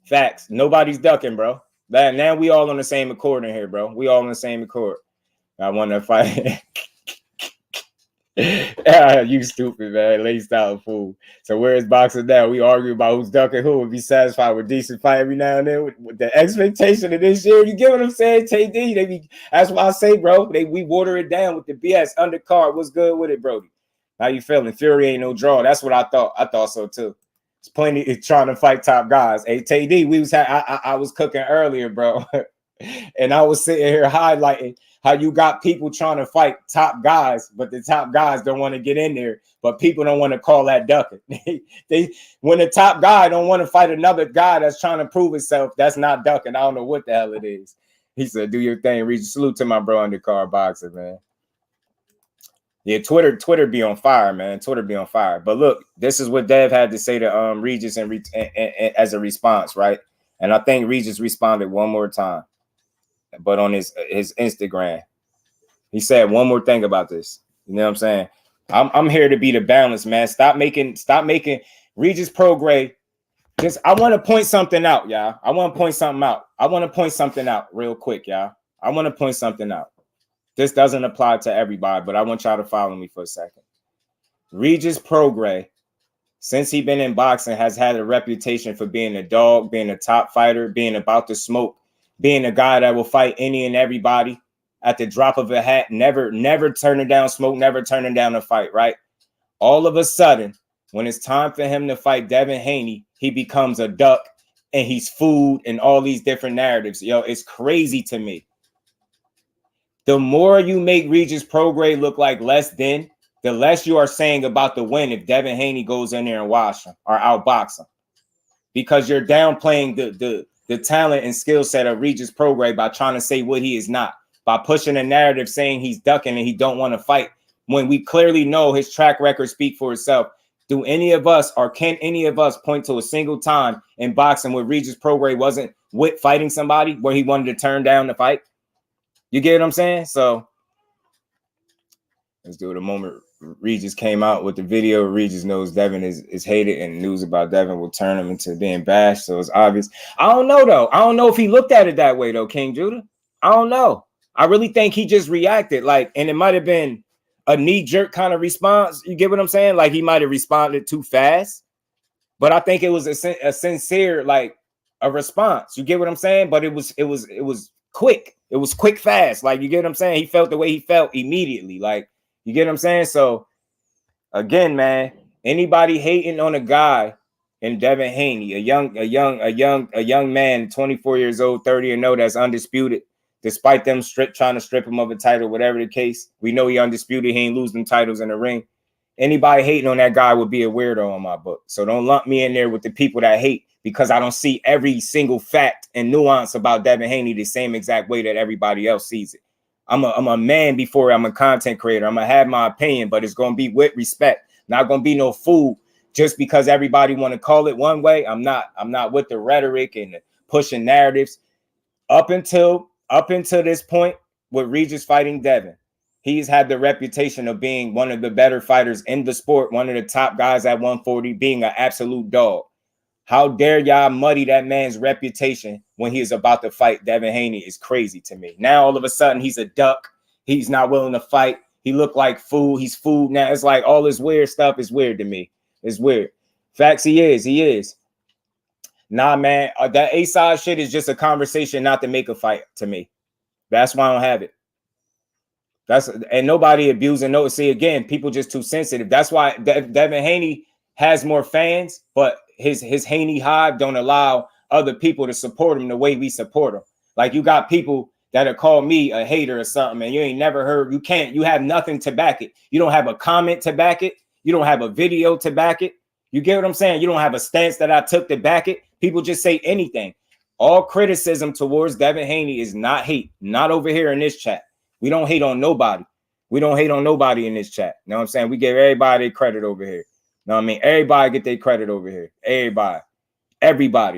Facts. Nobody's ducking, bro. Now we all on the same accord in here, bro. We all on the same accord. I want to fight. You stupid, man. Laced out fool. So where is boxing now? We argue about who's ducking who and be satisfied with decent fight every now and then with the expectation of this year. You get what I'm saying? TD, that's why I say, bro, we water it down with the BS undercard. What's good with it, Brody? How you feeling? Fury ain't no draw. That's what I thought. I thought so too. It's plenty trying to fight top guys. Hey, TD, I was cooking earlier, bro. And I was sitting here highlighting how you got people trying to fight top guys, but the top guys don't want to get in there. But people don't want to call that ducking. When the top guy don't want to fight another guy that's trying to prove himself, that's not ducking. I don't know what the hell it is. He said, "Do your thing." Regis, salute to my bro undercard boxer, man. Yeah, Twitter be on fire, man. Twitter be on fire. But look, this is what Dev had to say to Regis and as a response, right? And I think Regis responded one more time. But on his Instagram, he said one more thing about this. You know what I'm saying? I'm here to be the balance, man. Stop making Regis PROGRAIS. I want to point something out, y'all. I want to point something out real quick, y'all. I want to point something out. This doesn't apply to everybody, but I want y'all to follow me for a second. Regis PROGRAIS, since he been in boxing, has had a reputation for being a dog, being a top fighter, being about to smoke, being a guy that will fight any and everybody at the drop of a hat, never turning down smoke, never turning down a fight, right? All of a sudden, when it's time for him to fight Devin Haney, he becomes a duck and he's food and all these different narratives. Yo, it's crazy to me. The more you make Regis PROGRAIS look like less than, the less you are saying about the win if Devin Haney goes in there and wash him or outbox him. Because you're downplaying the talent and skill set of Regis PROGRAIS by trying to say what he is not, by pushing a narrative saying he's ducking and he don't want to fight, when we clearly know his track record speak for itself. Do any of us or can any of us point to a single time in boxing where Regis PROGRAIS wasn't with fighting somebody where he wanted to turn down the fight? You get what I'm saying? So Let's do it. The moment Regis came out with the video, Regis knows Devin is hated, and news about Devin will turn him into being bashed. So it's obvious. I don't know though. I don't know if he looked at it that way though, King Judah. I don't know. I really think he just reacted like, and it might have been a knee-jerk kind of response. You get what I'm saying? Like he might have responded too fast, but I think it was a sincere, like a response. You get what I'm saying? But it was quick. It was quick, fast. Like you get what I'm saying? He felt the way he felt immediately. Like you get what I'm saying? So again, man, anybody hating on a guy in Devin Haney, a young man, 24 years old, 30-0, that's undisputed. Despite them trying to strip him of a title, whatever the case, we know he undisputed. He ain't losing titles in the ring. Anybody hating on that guy would be a weirdo in my book. So don't lump me in there with the people that hate because I don't see every single fact and nuance about Devin Haney the same exact way that everybody else sees it. I'm a man before I'm a content creator. I'm gonna have my opinion, but it's gonna be with respect. Not gonna be no fool just because everybody want to call it one way. I'm not with the rhetoric and the pushing narratives. Up until this point with Regis fighting Devin, he's had the reputation of being one of the better fighters in the sport, one of the top guys at 140, being an absolute dog. How dare y'all muddy that man's reputation when he is about to fight Devin Haney is crazy to me. Now all of a sudden he's a duck. He's not willing to fight. He looked like food. He's food now. It's like all this weird stuff is weird to me. It's weird. Facts, he is. Nah, man, that A-side shit is just a conversation not to make a fight to me. That's why I don't have it. And nobody abusing. No, see, again, people just too sensitive. That's why Devin Haney has more fans, but his Haney hive don't allow other people to support him the way we support him. Like you got people that'll call me a hater or something, and you ain't never heard. You have nothing to back it. You don't have a comment to back it. You don't have a video to back it. You get what I'm saying? You don't have a stance that I took to back it. People just say anything. All criticism towards Devin Haney is not hate. Not over here in this chat. We don't hate on nobody. We don't hate on nobody in this chat. You know what I'm saying? We give everybody credit over here. You know what I mean? Everybody get their credit over here. Everybody.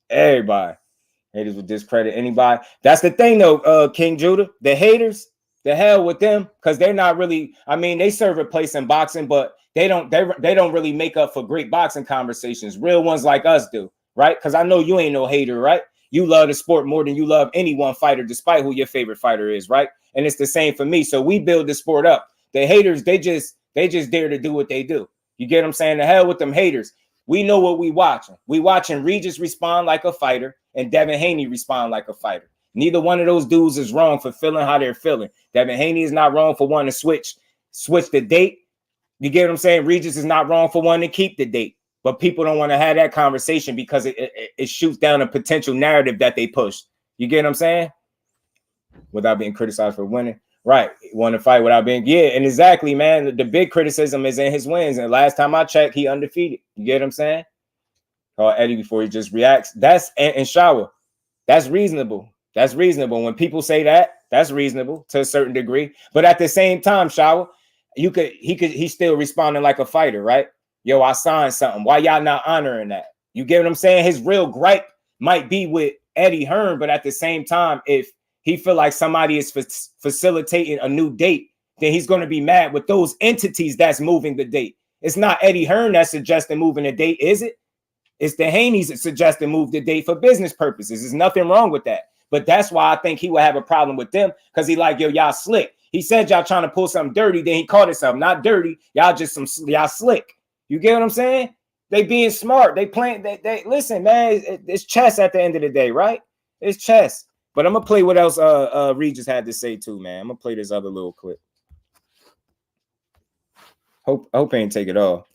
Haters will discredit anybody. That's the thing though, King Judah. The haters, the hell with them, because they're not really, I mean, they serve a place in boxing, but they don't really make up for great boxing conversations. Real ones like us do, right? Because I know you ain't no hater, right? You love the sport more than you love any one fighter, despite who your favorite fighter is, right? And it's the same for me. So we build the sport up. The haters, they just dare to do what they do. You get what I'm saying? The hell with them haters. We know what we watching. We watching Regis respond like a fighter and Devin Haney respond like a fighter. Neither one of those dudes is wrong for feeling how they're feeling. Devin Haney is not wrong for wanting to switch the date. You get what I'm saying? Regis is not wrong for wanting to keep the date. But people don't want to have that conversation because it shoots down a potential narrative that they push. You get what I'm saying? Without being criticized for winning. Right. Want to fight without being, yeah, and exactly, man. The big criticism is in his wins. And last time I checked, he undefeated. You get what I'm saying? Call Eddie before he just reacts. That's and shower. That's reasonable. That's reasonable. When people say that, that's reasonable to a certain degree. But at the same time, shower, he's still responding like a fighter, right? Yo, I signed something. Why y'all not honoring that? You get what I'm saying? His real gripe might be with Eddie Hearn, but at the same time, if he feel like somebody is facilitating a new date, then he's going to be mad with those entities that's moving the date. It's not Eddie Hearn that's suggesting moving the date, is it? It's the Haneys that suggesting move the date for business purposes. There's nothing wrong with that. But that's why I think he will have a problem with them, because he like, yo, y'all slick. He said y'all trying to pull something dirty, then he called it something not dirty. Y'all just y'all slick. You get what I'm saying? They being smart. They playing. They listen, man. It's chess at the end of the day, right? It's chess. But I'm gonna play what else Regis had to say too, man. I'm gonna play this other little clip. Hope I ain't take it off.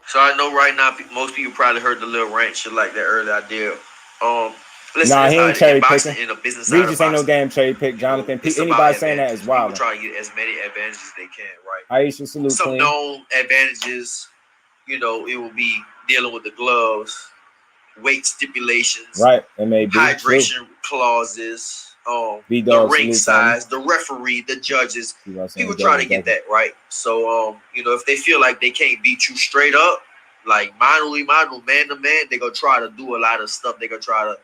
So I know right now most people probably heard the little rant shit like that earlier I did. Listen, nah, he ain't cherry picking. In a business Regis ain't no damn cherry pick, Jonathan. Anybody saying that is wild. People try to get as many advantages as they can, right? Aisha, salute. Some known advantages, you know, it will be dealing with the gloves, weight stipulations, right? It may be hydration clauses, the ring size, the referee, the judges. People try to get that right. So, you know, if they feel like they can't beat you straight up, like mano, man to man, they're gonna try to do a lot of stuff. They're gonna try to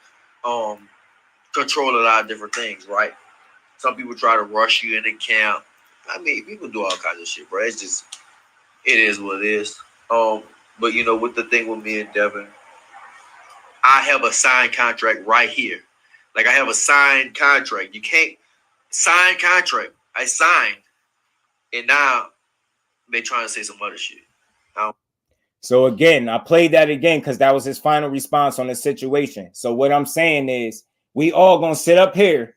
control a lot of different things, right? Some people try to rush you in the camp, I mean, people do all kinds of shit, bro. It's just, it is what it is. But you know, with the thing with me and Devin, I have a signed contract right here. Like I have a signed contract. You can't sign contract. I signed, and now they trying to say some other shit. So again, I played that again because that was his final response on the situation. So what I'm saying is, we all gonna sit up here.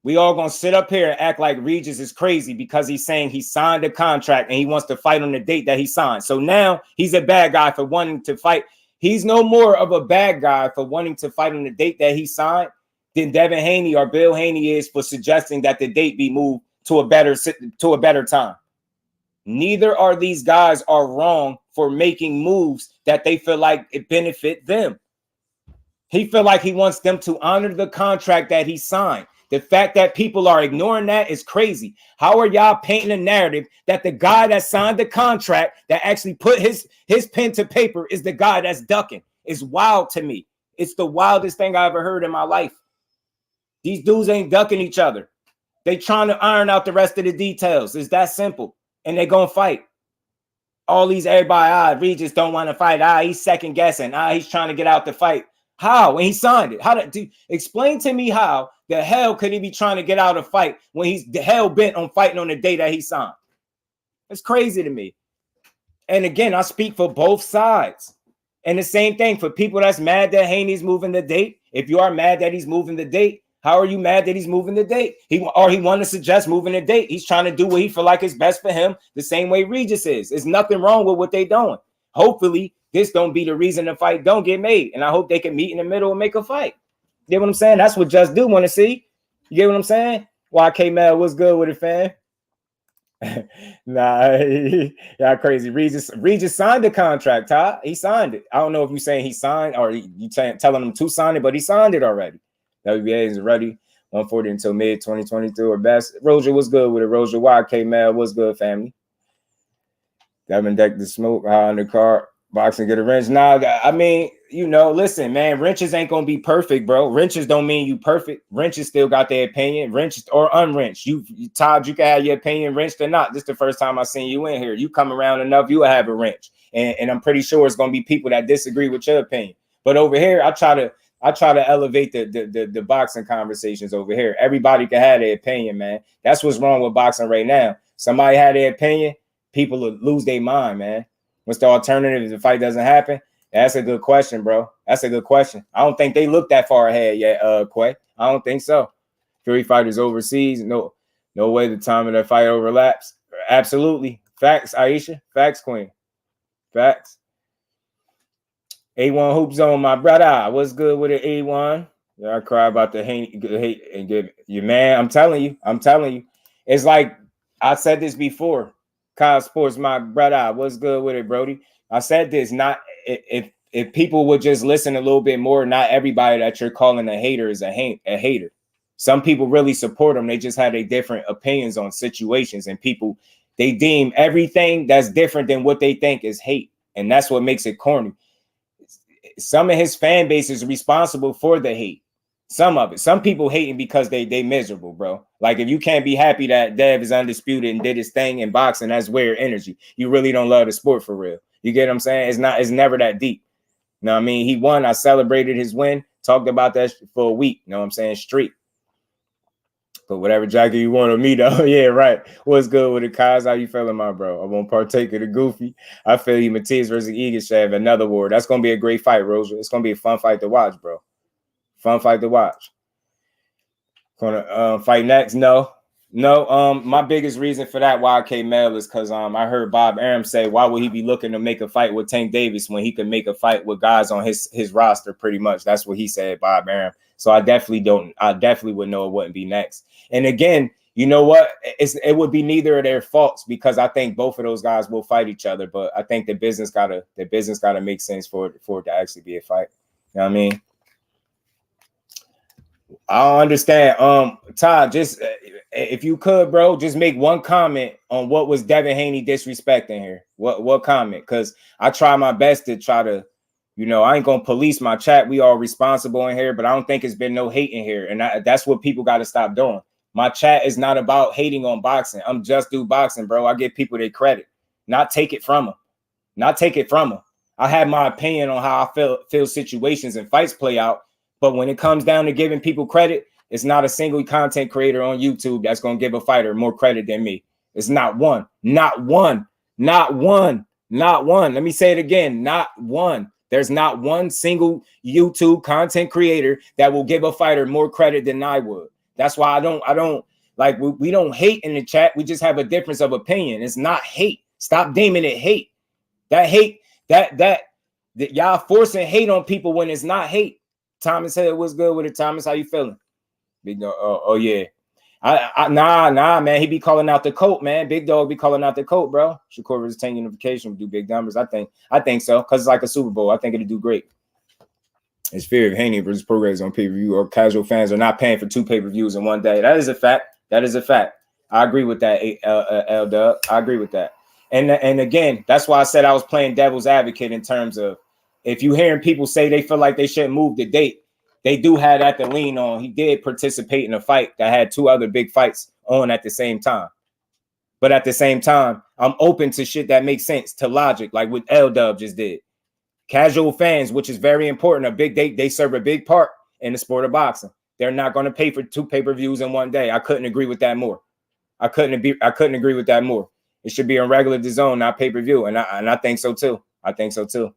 We all gonna sit up here and act like Regis is crazy because he's saying he signed a contract and he wants to fight on the date that he signed. So now he's a bad guy for wanting to fight. He's no more of a bad guy for wanting to fight on the date that he signed than Devin Haney or Bill Haney is for suggesting that the date be moved to a better time. Neither are these guys are wrong for making moves that they feel like it benefit them. He feel like he wants them to honor the contract that he signed. The fact that people are ignoring that is crazy. How are y'all painting a narrative that the guy that signed the contract, that actually put his pen to paper, is the guy that's ducking? It's wild to me. It's the wildest thing I ever heard in my life. These dudes ain't ducking each other. They trying to iron out the rest of the details. It's that simple. And they're going to fight. All these, everybody, Regis don't want to fight. He's second guessing. He's trying to get out the fight. How? When he signed it? Explain to me how the hell could he be trying to get out of fight when he's the hell bent on fighting on the day that he signed? It's crazy to me. And again, I speak for both sides. And the same thing for people that's mad that Haney's moving the date. If you are mad that he's moving the date, how are you mad that he's moving the date? He want to suggest moving the date. He's trying to do what he feel like is best for him, the same way Regis is. There's nothing wrong with what they doing. Hopefully, this don't be the reason the fight don't get made. And I hope they can meet in the middle and make a fight. You get what I'm saying? That's what Just Do want to see. You get what I'm saying? YK Mel, what's good with it, fam? Nah, y'all crazy. Regis signed the contract, Todd. He signed it. I don't know if you're saying he signed or you telling him to sign it, but he signed it already. WBA is ready. 140 until mid 2022 or best. Roger, what's good with it? Roger, YK Mel, what's good, family? Devin deck the smoke on the car. Boxing get a wrench. Nah, I mean, you know, listen, man, wrenches ain't gonna be perfect, bro. Wrenches don't mean you perfect. Wrenches still got their opinion, wrenched or unwrenched. You Todd, you can have your opinion wrenched or not. This is the first time I seen you in here. You come around enough, you will have a wrench. And I'm pretty sure it's gonna be people that disagree with your opinion. But over here, I try to elevate the boxing conversations over here. Everybody can have their opinion, man. That's what's wrong with boxing right now. Somebody had their opinion, people will lose their mind, man. What's the alternative if the fight doesn't happen? That's a good question, bro. That's a good question. I don't think they look that far ahead yet, Quay. I don't think so. Fury fighters overseas, no way the time of that fight overlaps. Absolutely. Facts, Aisha. Facts, Queen. Facts. A1 Hoop Zone, my brother. What's good with it, A1? Yeah, I cry about the hate and get you, man. I'm telling you. It's like I said this before. Kyle Sports, my brother. What's good with it, Brody? I said this. Not if people would just listen a little bit more. Not everybody that you're calling a hater is a hater. Some people really support them. They just have their different opinions on situations, and people they deem everything that's different than what they think is hate, and that's what makes it corny. Some of his fan base is responsible for the hate. Some of it. Some people hating because they miserable, bro. Like if you can't be happy that Dev is undisputed and did his thing in boxing, that's weird energy. You really don't love the sport for real. You get what I'm saying? It's never that deep. You know what I mean? He won. I celebrated his win. Talked about that for a week. You know what I'm saying? Straight. But whatever jacket you want on me, though. Yeah, right. What's good with it, Kaz? How you feeling, my bro? I won't partake of the goofy. I feel you. Matias versus Igashev, another war. That's going to be a great fight, Rosa. It's going to be a fun fight to watch, bro. Fun fight to watch. Gonna fight next? No. My biggest reason for that YK Mel is because I heard Bob Arum say, why would he be looking to make a fight with Tank Davis when he could make a fight with guys on his roster? Pretty much, that's what he said, Bob Arum. So I definitely would know it wouldn't be next. And again, you know what? It would be neither of their faults because I think both of those guys will fight each other. But I think the business gotta make sense for it to actually be a fight. You know what I mean? I don't understand. Todd, just if you could, bro, just make one comment on what was Devin Haney disrespecting here. What comment? Because I try my best to try to, you know, I ain't gonna police my chat. We all responsible in here, but I don't think it's been no hate in here, and that's what people got to stop doing. My chat is not about hating on boxing. I'm just do boxing, bro. I give people their credit, not take it from them. Not take it from them. I have my opinion on how I feel situations and fights play out. But when it comes down to giving people credit, it's not a single content creator on YouTube that's going to give a fighter more credit than me. It's not one. Not one. Not one. Not one. Let me say it again. Not one. There's not one single YouTube content creator that will give a fighter more credit than I would. That's why I don't like, we don't hate in the chat. We just have a difference of opinion. It's not hate. Stop deeming it hate. That hate, that y'all forcing hate on people when it's not hate. Thomas said, what's good with it, Thomas? How you feeling? Big dog. Oh yeah. Nah, man. He be calling out the coat, man. Big dog be calling out the coat, bro. Shakur versus 10 unification will do big numbers. I think so. Because it's like a Super Bowl. I think it'll do great. It's fear of Haney versus PROGRAIS on pay-per-view, or casual fans are not paying for 2 pay-per-views in one day. That is a fact. That is a fact. I agree with that, L-Dub. I agree with that. And again, that's why I said I was playing devil's advocate in terms of, if you hearing people say they feel like they shouldn't move the date, they do have that to lean on. He did participate in a fight that had 2 other big fights on at the same time. But at the same time, I'm open to shit that makes sense, to logic, like what L-Dub just did. Casual fans, which is very important, a big they serve a big part in the sport of boxing. They're not going to pay for 2 pay-per-views in one day. I couldn't agree with that more. I couldn't agree with that more. It should be on regular DAZN, not pay-per-view, and I think so too. I think so too.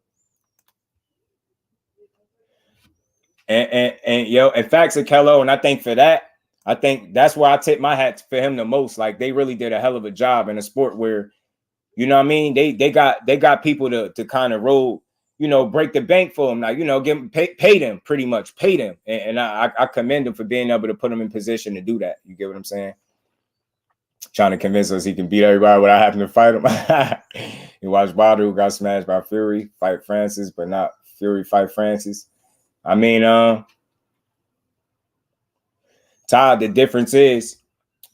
And yo, and facts of Kello, and I think for that, I think that's why I tip my hat for him the most. Like, they really did a hell of a job in a sport where, you know what I mean, they got people to kind of roll, you know, break the bank for them. Like, you know, pay them, pretty much pay them. And I commend him for being able to put them in position to do that. You get what I'm saying? Trying to convince us he can beat everybody without having to fight him. You watch Wilder, who got smashed by Fury, fight Francis, but not Fury fight Francis. I mean, Todd, the difference is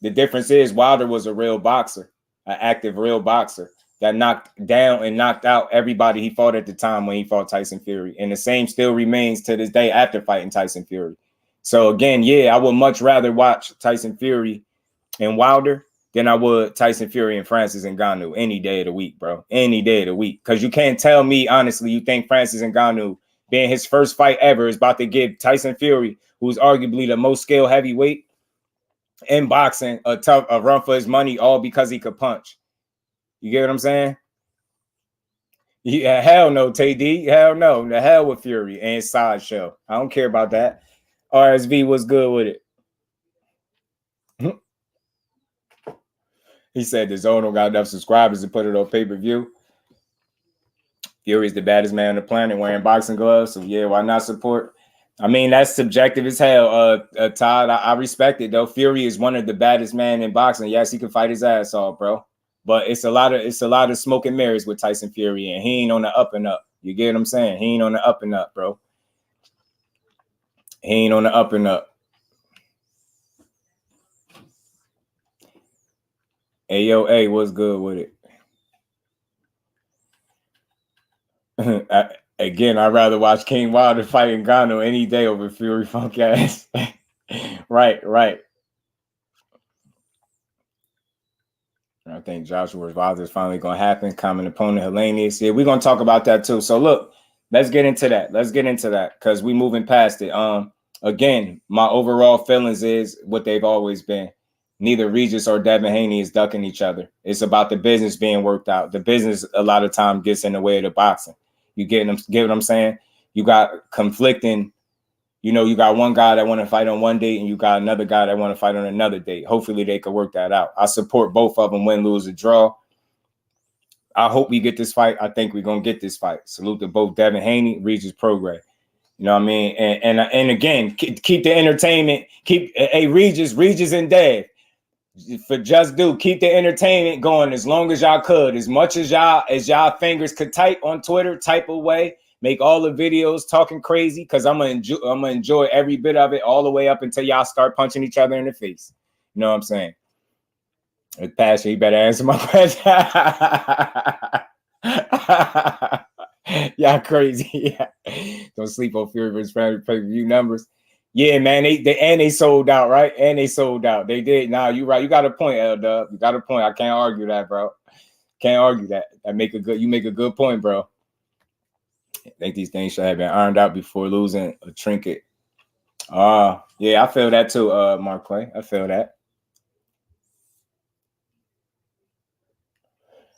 Wilder was a real boxer, an active real boxer that knocked down and knocked out everybody he fought at the time when he fought Tyson Fury. And the same still remains to this day after fighting Tyson Fury. So again, yeah, I would much rather watch Tyson Fury and Wilder than I would Tyson Fury and Francis Ngannou any day of the week, bro. Any day of the week. Because you can't tell me, honestly, you think Francis Ngannou, being his first fight ever, is about to give Tyson Fury, who's arguably the most skilled heavyweight in boxing, a run for his money, all because he could punch. You get what I'm saying? Yeah, hell no, TD. Hell no. The hell with Fury and Sideshow. I don't care about that. RSV was good with it. He said the Zone don't got enough subscribers to put it on pay-per-view. Fury's the baddest man on the planet wearing boxing gloves. So yeah, why not support? I mean, that's subjective as hell, Todd. I respect it though. Fury is one of the baddest men in boxing. Yes, he can fight his ass off, bro. But it's a lot of smoke and mirrors with Tyson Fury, and he ain't on the up and up. You get what I'm saying? He ain't on the up and up, bro. He ain't on the up and up. Hey, yo, hey, what's good with it? Again, I'd rather watch King Wilder fight Ngannou any day over Fury funk ass. Right. I think Joshua Wilder is finally going to happen. Common opponent, HELENIUS. Yeah, we're going to talk about that too. So look, let's get into that. Because we moving past it. Again, my overall feelings is what they've always been. Neither Regis or Devin Haney is ducking each other. It's about the business being worked out. The business a lot of time gets in the way of the boxing. You get what I'm saying? You got conflicting, you know, you got one guy that want to fight on one date and you got another guy that want to fight on another date. Hopefully they could work that out. I support both of them, win, lose, or draw. I hope we get this fight. I think we're going to get this fight. Salute to both Devin Haney, Regis PROGRAIS. You know what I mean? And again, keep the entertainment. Keep Regis and Dev. For just do, keep the entertainment going as long as y'all could, as much as y'all fingers could type on Twitter, type away, make all the videos talking crazy, because I'm gonna enjoy every bit of it all the way up until y'all start punching each other in the face. You know what I'm saying? With passion, you better answer my question. Y'all crazy. Yeah. Don't sleep on Fury versus pay-per-view numbers. Yeah, man, they sold out, right? And they sold out. They did. Nah, you right. You got a point, L-Dub. You got a point. I can't argue that, bro. Can't argue that. You make a good point, bro. I think these things should have been ironed out before losing a trinket. Yeah, I feel that too, Mark Clay. I feel that.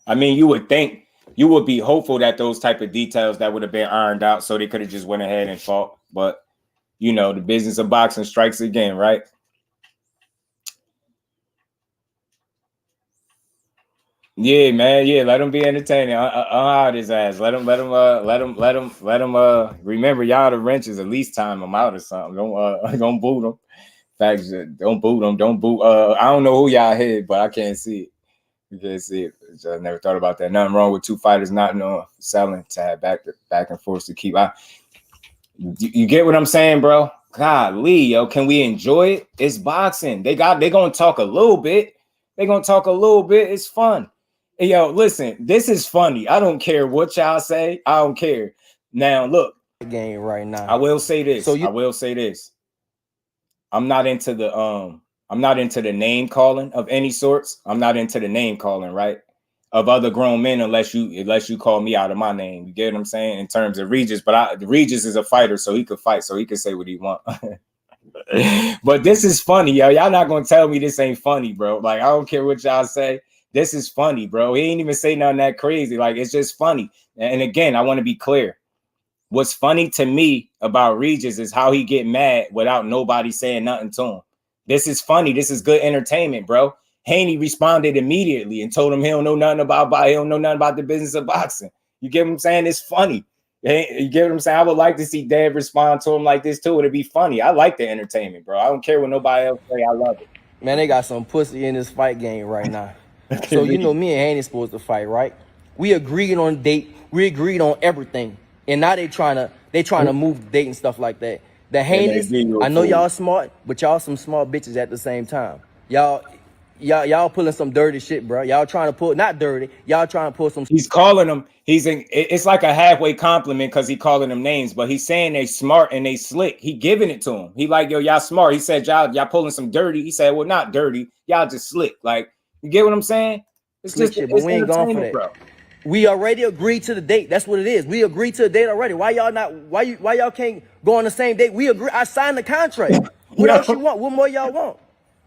I mean, you would think, you would be hopeful that those type of details that would have been ironed out so they could have just went ahead and fought. But, you know, the business of boxing strikes again, right? Yeah, man. Yeah, let him be entertaining. Unhide his ass. Let him. Remember, y'all the wrenches. At least time him out or something. Don't boot him. Facts. Don't boot him. Don't boot. I don't know who y'all hit, but I can't see it. You can't see it. I never thought about that. Nothing wrong with two fighters not selling to have back and forth to keep. You get what I'm saying, bro? Golly, yo, can we enjoy it? It's boxing. They gonna talk a little bit. It's fun. Hey, yo, listen, this is funny. I don't care what y'all say. I don't care. Now, look, game right now. I will say this. I'm not into the name calling of any sorts. I'm not into the name calling, right? Of other grown men, unless you call me out of my name. You get what I'm saying? In terms of Regis, but Regis is a fighter, so he could fight, so he could say what he want. But this is funny, yo. Y'all not gonna tell me this ain't funny, bro. Like, I don't care what y'all say. This is funny, bro. He ain't even say nothing that crazy. Like, it's just funny. And again, I want to be clear. What's funny to me about Regis is how he get mad without nobody saying nothing to him. This is funny. This is good entertainment, bro. Haney responded immediately and told him he don't know nothing about the business of boxing. You get what I'm saying? It's funny. You get what I'm saying? I would like to see Dev respond to him like this too. It'd be funny. I like the entertainment, bro. I don't care what nobody else say. I love it. Man, they got some pussy in this fight game right now. So, you know, me and Haney supposed to fight, right? We agreed on date. We agreed on everything. And now they trying to move the date and stuff like that. The Haneys, I know y'all smart, but y'all some smart bitches at the same time. Y'all pulling some dirty shit, bro. Y'all trying to pull, not dirty. Y'all trying to pull some. He's calling them. It's like a halfway compliment because he calling them names, but he's saying they smart and they slick. He giving it to him. He like, yo, y'all smart. He said, y'all pulling some dirty. He said, well, not dirty. Y'all just slick. Like, you get what I'm saying? It's Slick just shit, but we ain't going for that. Bro. We already agreed to the date. That's what it is. We agreed to the date already. Why y'all can't go on the same date? We agree. I signed the contract. What else you want? What more y'all want?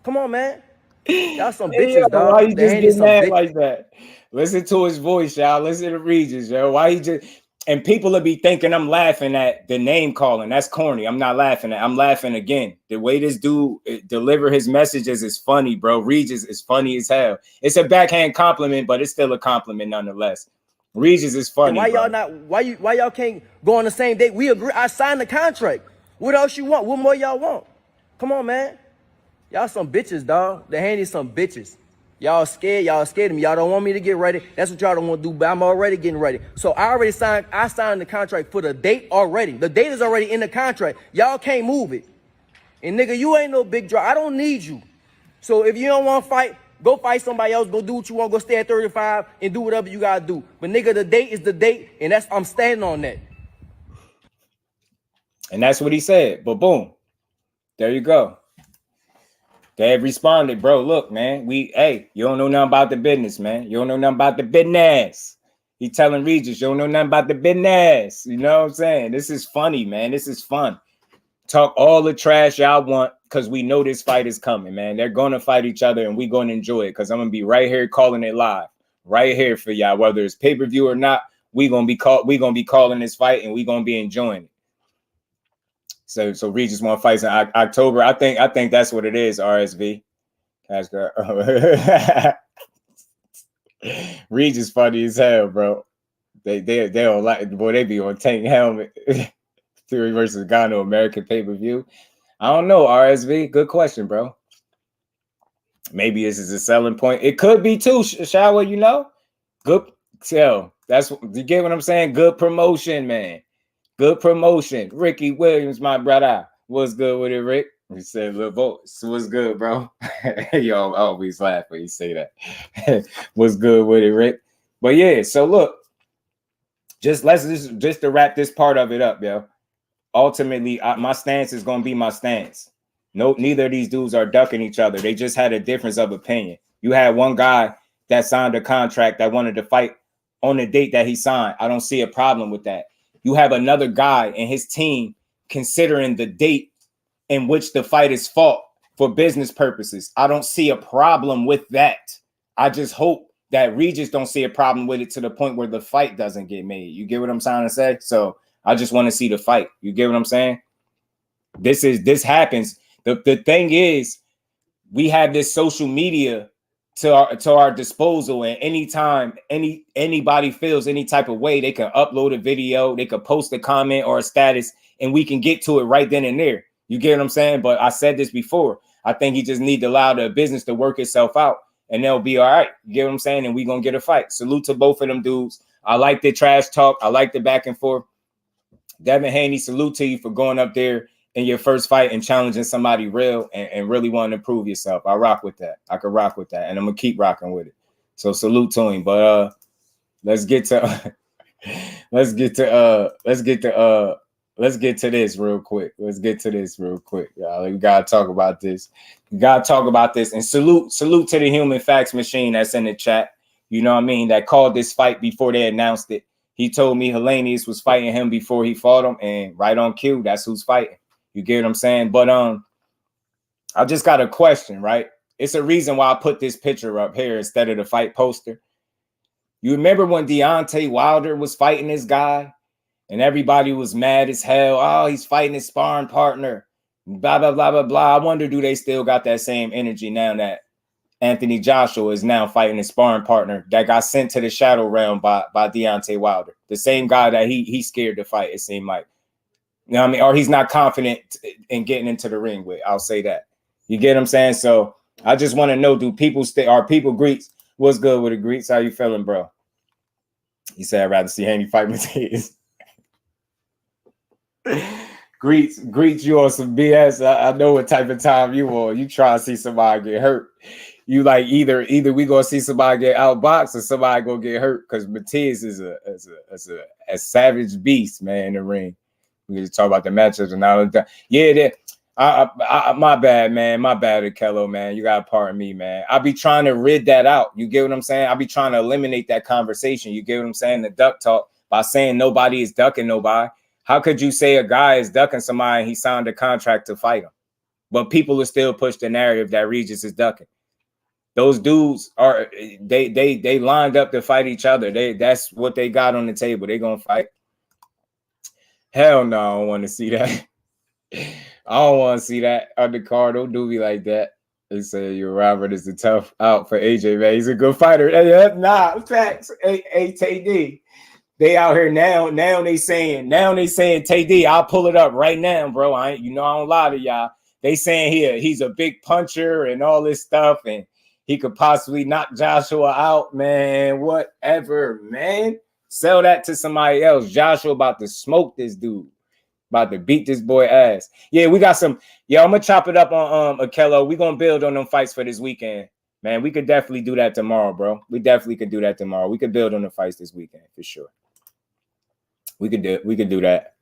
Come on, man. Y'all some bitches, dog. Why you just get mad like that? Listen to his voice, y'all. Listen to Regis, yo. Why he just... And people will be thinking I'm laughing at the name calling. That's corny. I'm not laughing at. I'm laughing again. The way this dude deliver his messages is funny, bro. Regis is funny as hell. It's a backhand compliment, but it's still a compliment nonetheless. Regis is funny. And why y'all can't go on the same date? We agree. I signed the contract. What else you want? What more y'all want? Come on, man. Y'all some bitches, dog. The Haney's some bitches. Y'all scared of me. Y'all don't want me to get ready. That's what y'all don't want to do, but I'm already getting ready. So I signed the contract for the date already. The date is already in the contract. Y'all can't move it. And nigga, you ain't no big draw. I don't need you. So if you don't want to fight, go fight somebody else. Go do what you want. Go stay at 35 and do whatever you gotta do. But nigga, the date is the date, and I'm standing on that. And that's what he said. But boom, there you go. They responded, bro. Look, man, you don't know nothing about the business, man. You don't know nothing about the business. He telling Regis, you don't know nothing about the business. You know what I'm saying? This is funny, man. This is fun. Talk all the trash y'all want because we know this fight is coming, man. They're going to fight each other and we're going to enjoy it because I'm going to be right here calling it live. Right here for y'all. Whether it's pay-per-view or not, we're going to be calling this fight and we're going to be enjoying it. So Regis want fights in October. I think that's what it is. RSV. Cash girl. Regis funny as hell, bro. They don't like, boy. They be on Tank Helmet. Theory versus Gano American pay-per-view. I don't know. RSV. Good question, bro. Maybe this is a selling point. It could be too. Shower, you know. Good. So that's, you get what I'm saying. Good promotion, man. Good promotion. Ricky Williams, my brother. What's good with it, Rick? He said, "Little votes. What's good, bro?" Yo, I always laugh when you say that. What's good with it, Rick? But yeah, so look, just to wrap this part of it up, yo. ultimately, my stance is going to be my stance. No, neither of these dudes are ducking each other. They just had a difference of opinion. You had one guy that signed a contract that wanted to fight on the date that he signed. I don't see a problem with that. You have another guy and his team considering the date in which the fight is fought for business purposes. I don't see a problem with that. I just hope that Regis don't see a problem with it to the point where the fight doesn't get made. You get what I'm trying to say? So I just want to see the fight. You get what I'm saying? This happens. The thing is, we have this social media to our disposal, and anytime anybody feels any type of way, they can upload a video, they could post a comment or a status, and we can get to it right then and there. You get what I'm saying? But I said this before. I think he just need to allow the business to work itself out, and they'll be all right. You get what I'm saying? And we gonna get a fight. Salute to both of them dudes. I like the trash talk. I like the back and forth. Devin Haney, salute to you for going up there in your first fight and challenging somebody real and really wanting to prove yourself. I rock with that. I could rock with that, and I'm gonna keep rocking with it. So salute to him. But let's get to this real quick. Y'all. We gotta talk about this. And salute to the human facts machine that's in the chat. You know what I mean? That called this fight before they announced it. He told me HELENIUS was fighting him before he fought him, and right on cue, that's who's fighting. You get what I'm saying? But I just got a question, right? It's a reason why I put this picture up here instead of the fight poster. You remember when Deontay Wilder was fighting this guy and everybody was mad as hell? Oh, he's fighting his sparring partner, blah, blah, blah, blah, blah. I wonder, do they still got that same energy now that Anthony Joshua is now fighting his sparring partner that got sent to the shadow realm by Deontay Wilder? The same guy that he's scared to fight, it seemed like. You know what I mean? Or he's not confident in getting into the ring with. I'll say that. You get what I'm saying? So I just want to know, do people Greeks? What's good with the Greeks? How you feeling, bro? He said, I'd rather see Haney fight Matias. Greeks, you on some BS. I know what type of time you on. You try to see somebody get hurt. You like either we gonna see somebody get outboxed or somebody gonna get hurt, because Matias is a savage beast, man, in the ring. We just talk about the matchups and all of that. Yeah, my bad, man. My bad, Akello, man. You gotta pardon me, man. I be trying to rid that out. You get what I'm saying? I be trying to eliminate that conversation. You get what I'm saying? The duck talk by saying nobody is ducking nobody. How could you say a guy is ducking somebody and he signed a contract to fight him? But people will still push the narrative that Regis is ducking. Those dudes are they lined up to fight each other. That's what they got on the table. They gonna fight. Hell no, I don't want to see that. I don't want to see that on the card. Don't do me like that. They say your Robert is a tough out for AJ, man. He's a good fighter. Nah, facts. Hey, TD. They out here now. Now they saying TD. I'll pull it up right now, bro. I don't lie to y'all. They saying he's a big puncher and all this stuff, and he could possibly knock Joshua out, man. Whatever, man. Sell that to somebody else. Joshua about to smoke this dude. About to beat this boy ass. Yeah, we got some. Yeah, I'm gonna chop it up on Akello. We gonna build on them fights for this weekend. Man, we could definitely do that tomorrow, bro. We definitely could do that tomorrow. We could build on the fights this weekend for sure. We could do that.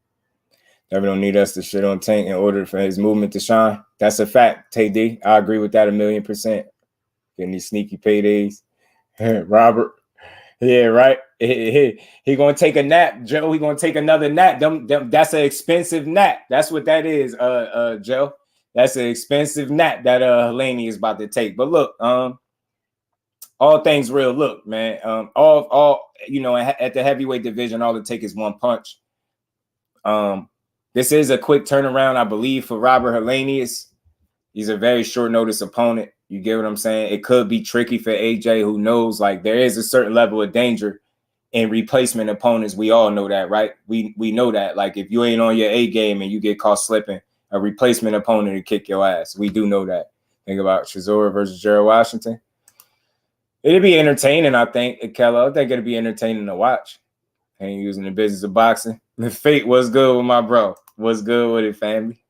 Devin don't need us to shit on Tank in order for his movement to shine. That's a fact, TD. I agree with that 1,000,000%. Getting these sneaky paydays. Robert. Yeah, right. He gonna take a nap, Joe. He gonna take another nap. That's an expensive nap. That's what that is, Joe. That's an expensive nap that HELENIUS is about to take. But look, all things real. Look, man. All at the heavyweight division, all it takes is one punch. This is a quick turnaround, I believe, for Robert HELENIUS. He's a very short notice opponent. You get what I'm saying? It could be tricky for AJ. Who knows? Like, there is a certain level of danger in replacement opponents. We all know that, right? We know that. Like, if you ain't on your A game and you get caught slipping, a replacement opponent to kick your ass. We do know that. Think about Chisora versus Gerald Washington. It'd be entertaining, I think, Akello. I think it'd be entertaining to watch. Ain't using the business of boxing. The fate was good with my bro. What's good with it, family?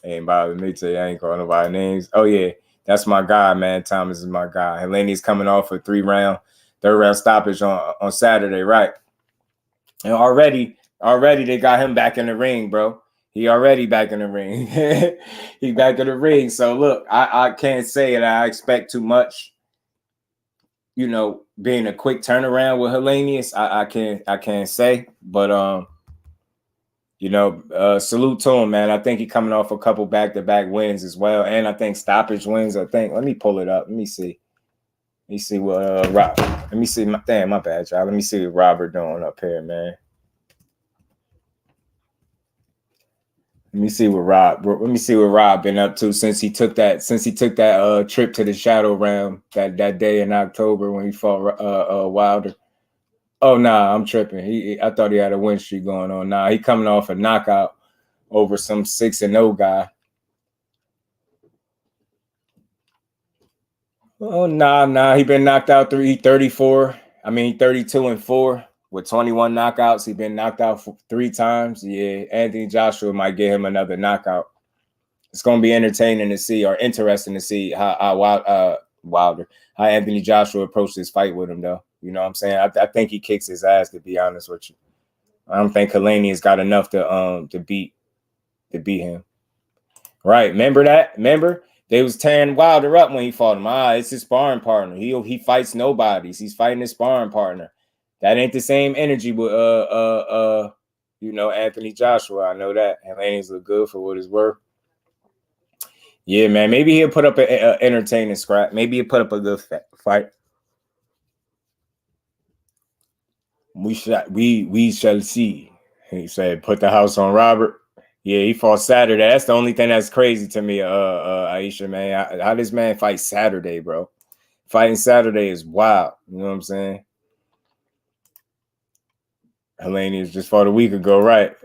Ain't bothered me to you. I ain't calling nobody names. Oh, yeah. That's my guy, man. Thomas is my guy. HELENIUS coming off a third round stoppage on Saturday, right? And already Already they got him back in the ring, bro. He already back in the ring. He back in the ring. So look, I can't say that I expect too much. You know, being a quick turnaround with HELENIUS, I can't say, but you know, salute to him, man. I think he coming off a couple back-to-back wins as well, and I think stoppage wins. I think. Let me pull it up. Let me see. Let me see what let me see. My bad, y'all. Let me see what Robert doing up here, man. Let me see what Rob been up to since he took that trip to the Shadow Realm that day in October when he fought Wilder. Oh nah, I'm tripping. I thought he had a win streak going on. Nah, he coming off a knockout over some 6-0 guy. Oh nah, he been knocked out 32-4 with 21 knockouts. He been knocked out 3 times. Yeah, Anthony Joshua might get him another knockout. It's gonna be entertaining to see, or interesting to see how Anthony Joshua approached this fight with him, though. You know what I'm saying? I think he kicks his ass, to be honest with you. I don't think HELENIUS got enough to beat him. Right? Remember that? Remember? They was tearing Wilder up when he fought him. It's his sparring partner. He fights nobodies. He's fighting his sparring partner. That ain't the same energy with you know, Anthony Joshua. I know that. HELENIUS look good for what it's worth. Yeah, man. Maybe he'll put up an entertaining scrap. Maybe he'll put up a good fight. We shall see. He said, put the house on Robert. Yeah, he fought Saturday. That's the only thing that's crazy to me, Aisha, man. How this man fight Saturday, bro? Fighting Saturday is wild. You know what I'm saying? HELENIUS just fought a week ago, right?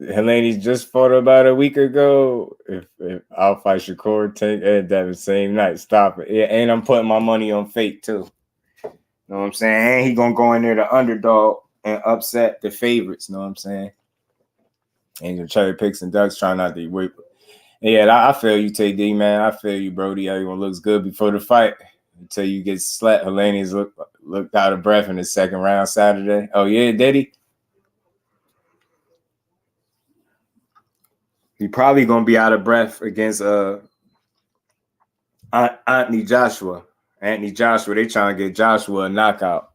HELENIUS just fought about a week ago. If I'll fight Shakur, Tank, and Devin same night. Stop it. Yeah, and I'm putting my money on Fate, too. You know what I'm saying? And he gonna go in there the underdog and upset the favorites. You know what I'm saying? And your cherry picks and ducks trying not to whip. Yeah, I feel you, TD, man. I feel you, Brody. Everyone looks good before the fight until you get slapped. HELENIUS looked out of breath in the second round Saturday. Oh yeah, did he? He probably gonna be out of breath against Anthony Joshua. Anthony Joshua, they trying to get Joshua a knockout.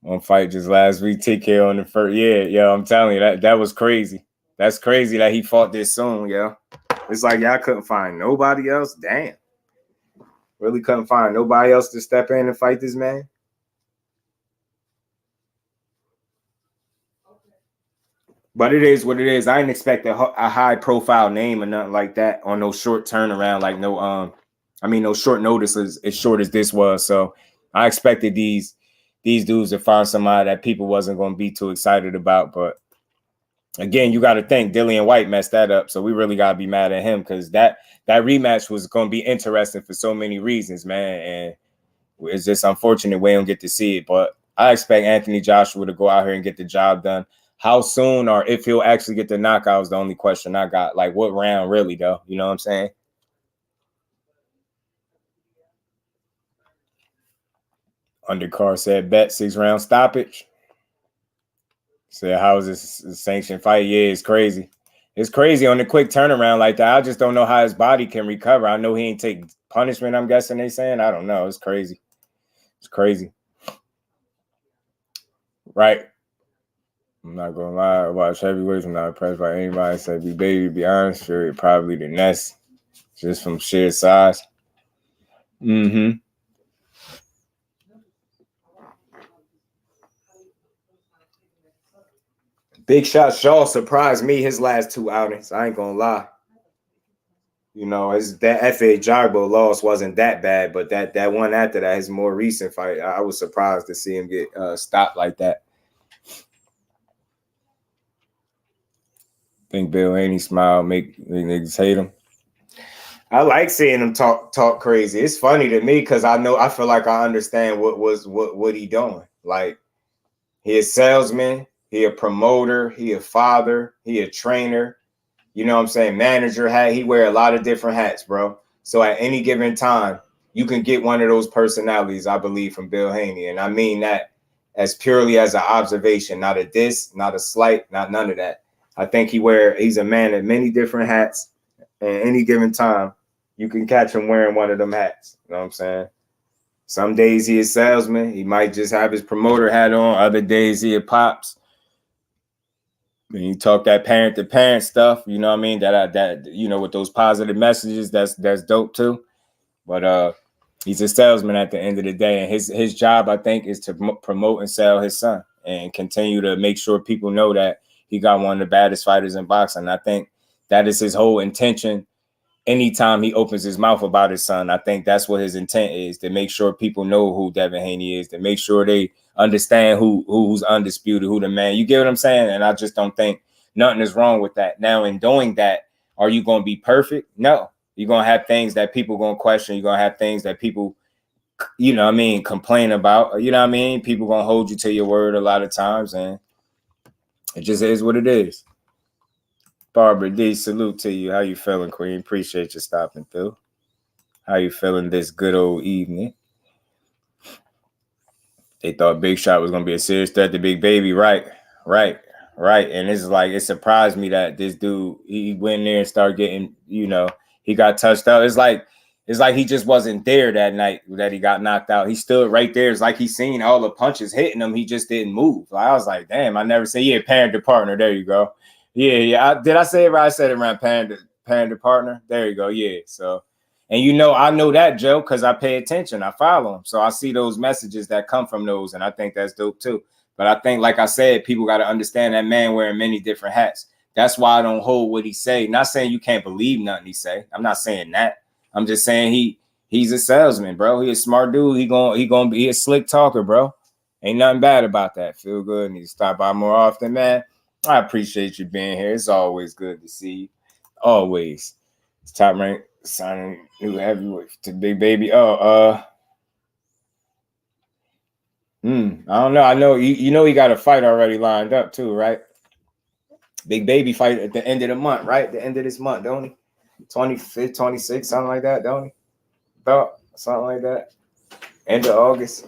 One fight just last week, TK on the first. Yeah, I'm telling you, that was crazy. That's crazy that he fought this soon, yo. It's like y'all couldn't find nobody else. Damn. Really couldn't find nobody else to step in and fight this man. But it is what it is. I didn't expect a high profile name or nothing like that on no short turnaround, like no short notice as short as this was. So I expected these dudes to find somebody that people wasn't going to be too excited about. But again, you got to think Dillian White messed that up. So we really got to be mad at him because that rematch was going to be interesting for so many reasons, man. And it's just unfortunate we don't get to see it. But I expect Anthony Joshua to go out here and get the job done. How soon or if he'll actually get the knockout is the only question I got. Like, what round really, though? You know what I'm saying? Undercard said bet 6-round stoppage. Said, how is this a sanctioned fight? Yeah, it's crazy. It's crazy on the quick turnaround like that. I just don't know how his body can recover. I know he ain't take punishment, I'm guessing they saying. I don't know. It's crazy. It's crazy. Right. I'm not gonna lie. I watch heavyweights. I'm not impressed by anybody. Say be baby, be honest. Sure, probably the next, just from sheer size. Mm-hmm. Big Shot Shaw surprised me his last 2 outings. I ain't gonna lie. You know, that F.A. Jogbo loss wasn't that bad, but that one after that, his more recent fight, I was surprised to see him get stopped like that. Think Bill Haney smile make niggas hate him. I like seeing him talk crazy. It's funny to me because I feel like I understand what he doing. Like, he a salesman, he a promoter, he a father, he a trainer. You know what I'm saying? Manager hat. He wear a lot of different hats, bro. So at any given time, you can get one of those personalities, I believe, from Bill Haney. And I mean that as purely as an observation, not a diss, not a slight, not none of that. I think he's a man of many different hats. At any given time, you can catch him wearing one of them hats. You know what I'm saying? Some days he is salesman. He might just have his promoter hat on. Other days he a pops. When you talk that parent to parent stuff, you know what I mean? That you know, with those positive messages, that's dope too. But he's a salesman at the end of the day, and his job, I think, is to promote and sell his son and continue to make sure people know that he got one of the baddest fighters in boxing. I think that is his whole intention. Anytime he opens his mouth about his son, I think that's what his intent is, to make sure people know who Devin Haney is, to make sure they understand who's undisputed, who the man. You get what I'm saying? And I just don't think nothing is wrong with that. Now, in doing that, are you going to be perfect? No. You're going to have things that people going to question. You're going to have things that people, you know what I mean, complain about. You know what I mean? People going to hold you to your word a lot of times, and it just is what it is. Barbara D, salute to you. How you feeling, Queen? Appreciate you stopping through. How you feeling this good old evening? They thought Big Shot was going to be a serious threat to Big Baby. Right. And it's like, it surprised me that this dude, he went there and started getting, you know, he got touched out. It's like he just wasn't there that night that he got knocked out. He stood right there. It's like he seen all the punches hitting him. He just didn't move. I was like, damn, I never said, yeah, parent to partner. There you go. Yeah. Did I say it right? I said it around parent to partner. There you go. Yeah. So, and you know, I know that, Joe, because I pay attention. I follow him. So I see those messages that come from those, and I think that's dope too. But I think, like I said, people got to understand that man wearing many different hats. That's why I don't hold what he say. Not saying you can't believe nothing he say. I'm not saying that. I'm just saying he's a salesman, bro. He a smart dude. He gonna be a slick talker, bro. Ain't nothing bad about that. Feel good. Need to stop by more often, man. I appreciate you being here. It's always good to see you. Always. It's Top Rank signing new heavyweight to Big Baby. I don't know. I know you know he got a fight already lined up too, right? Big Baby fight at the end of the month, right? The end of this month, don't he? 25th, 26th, something like that, don't he? About something like that. End of August.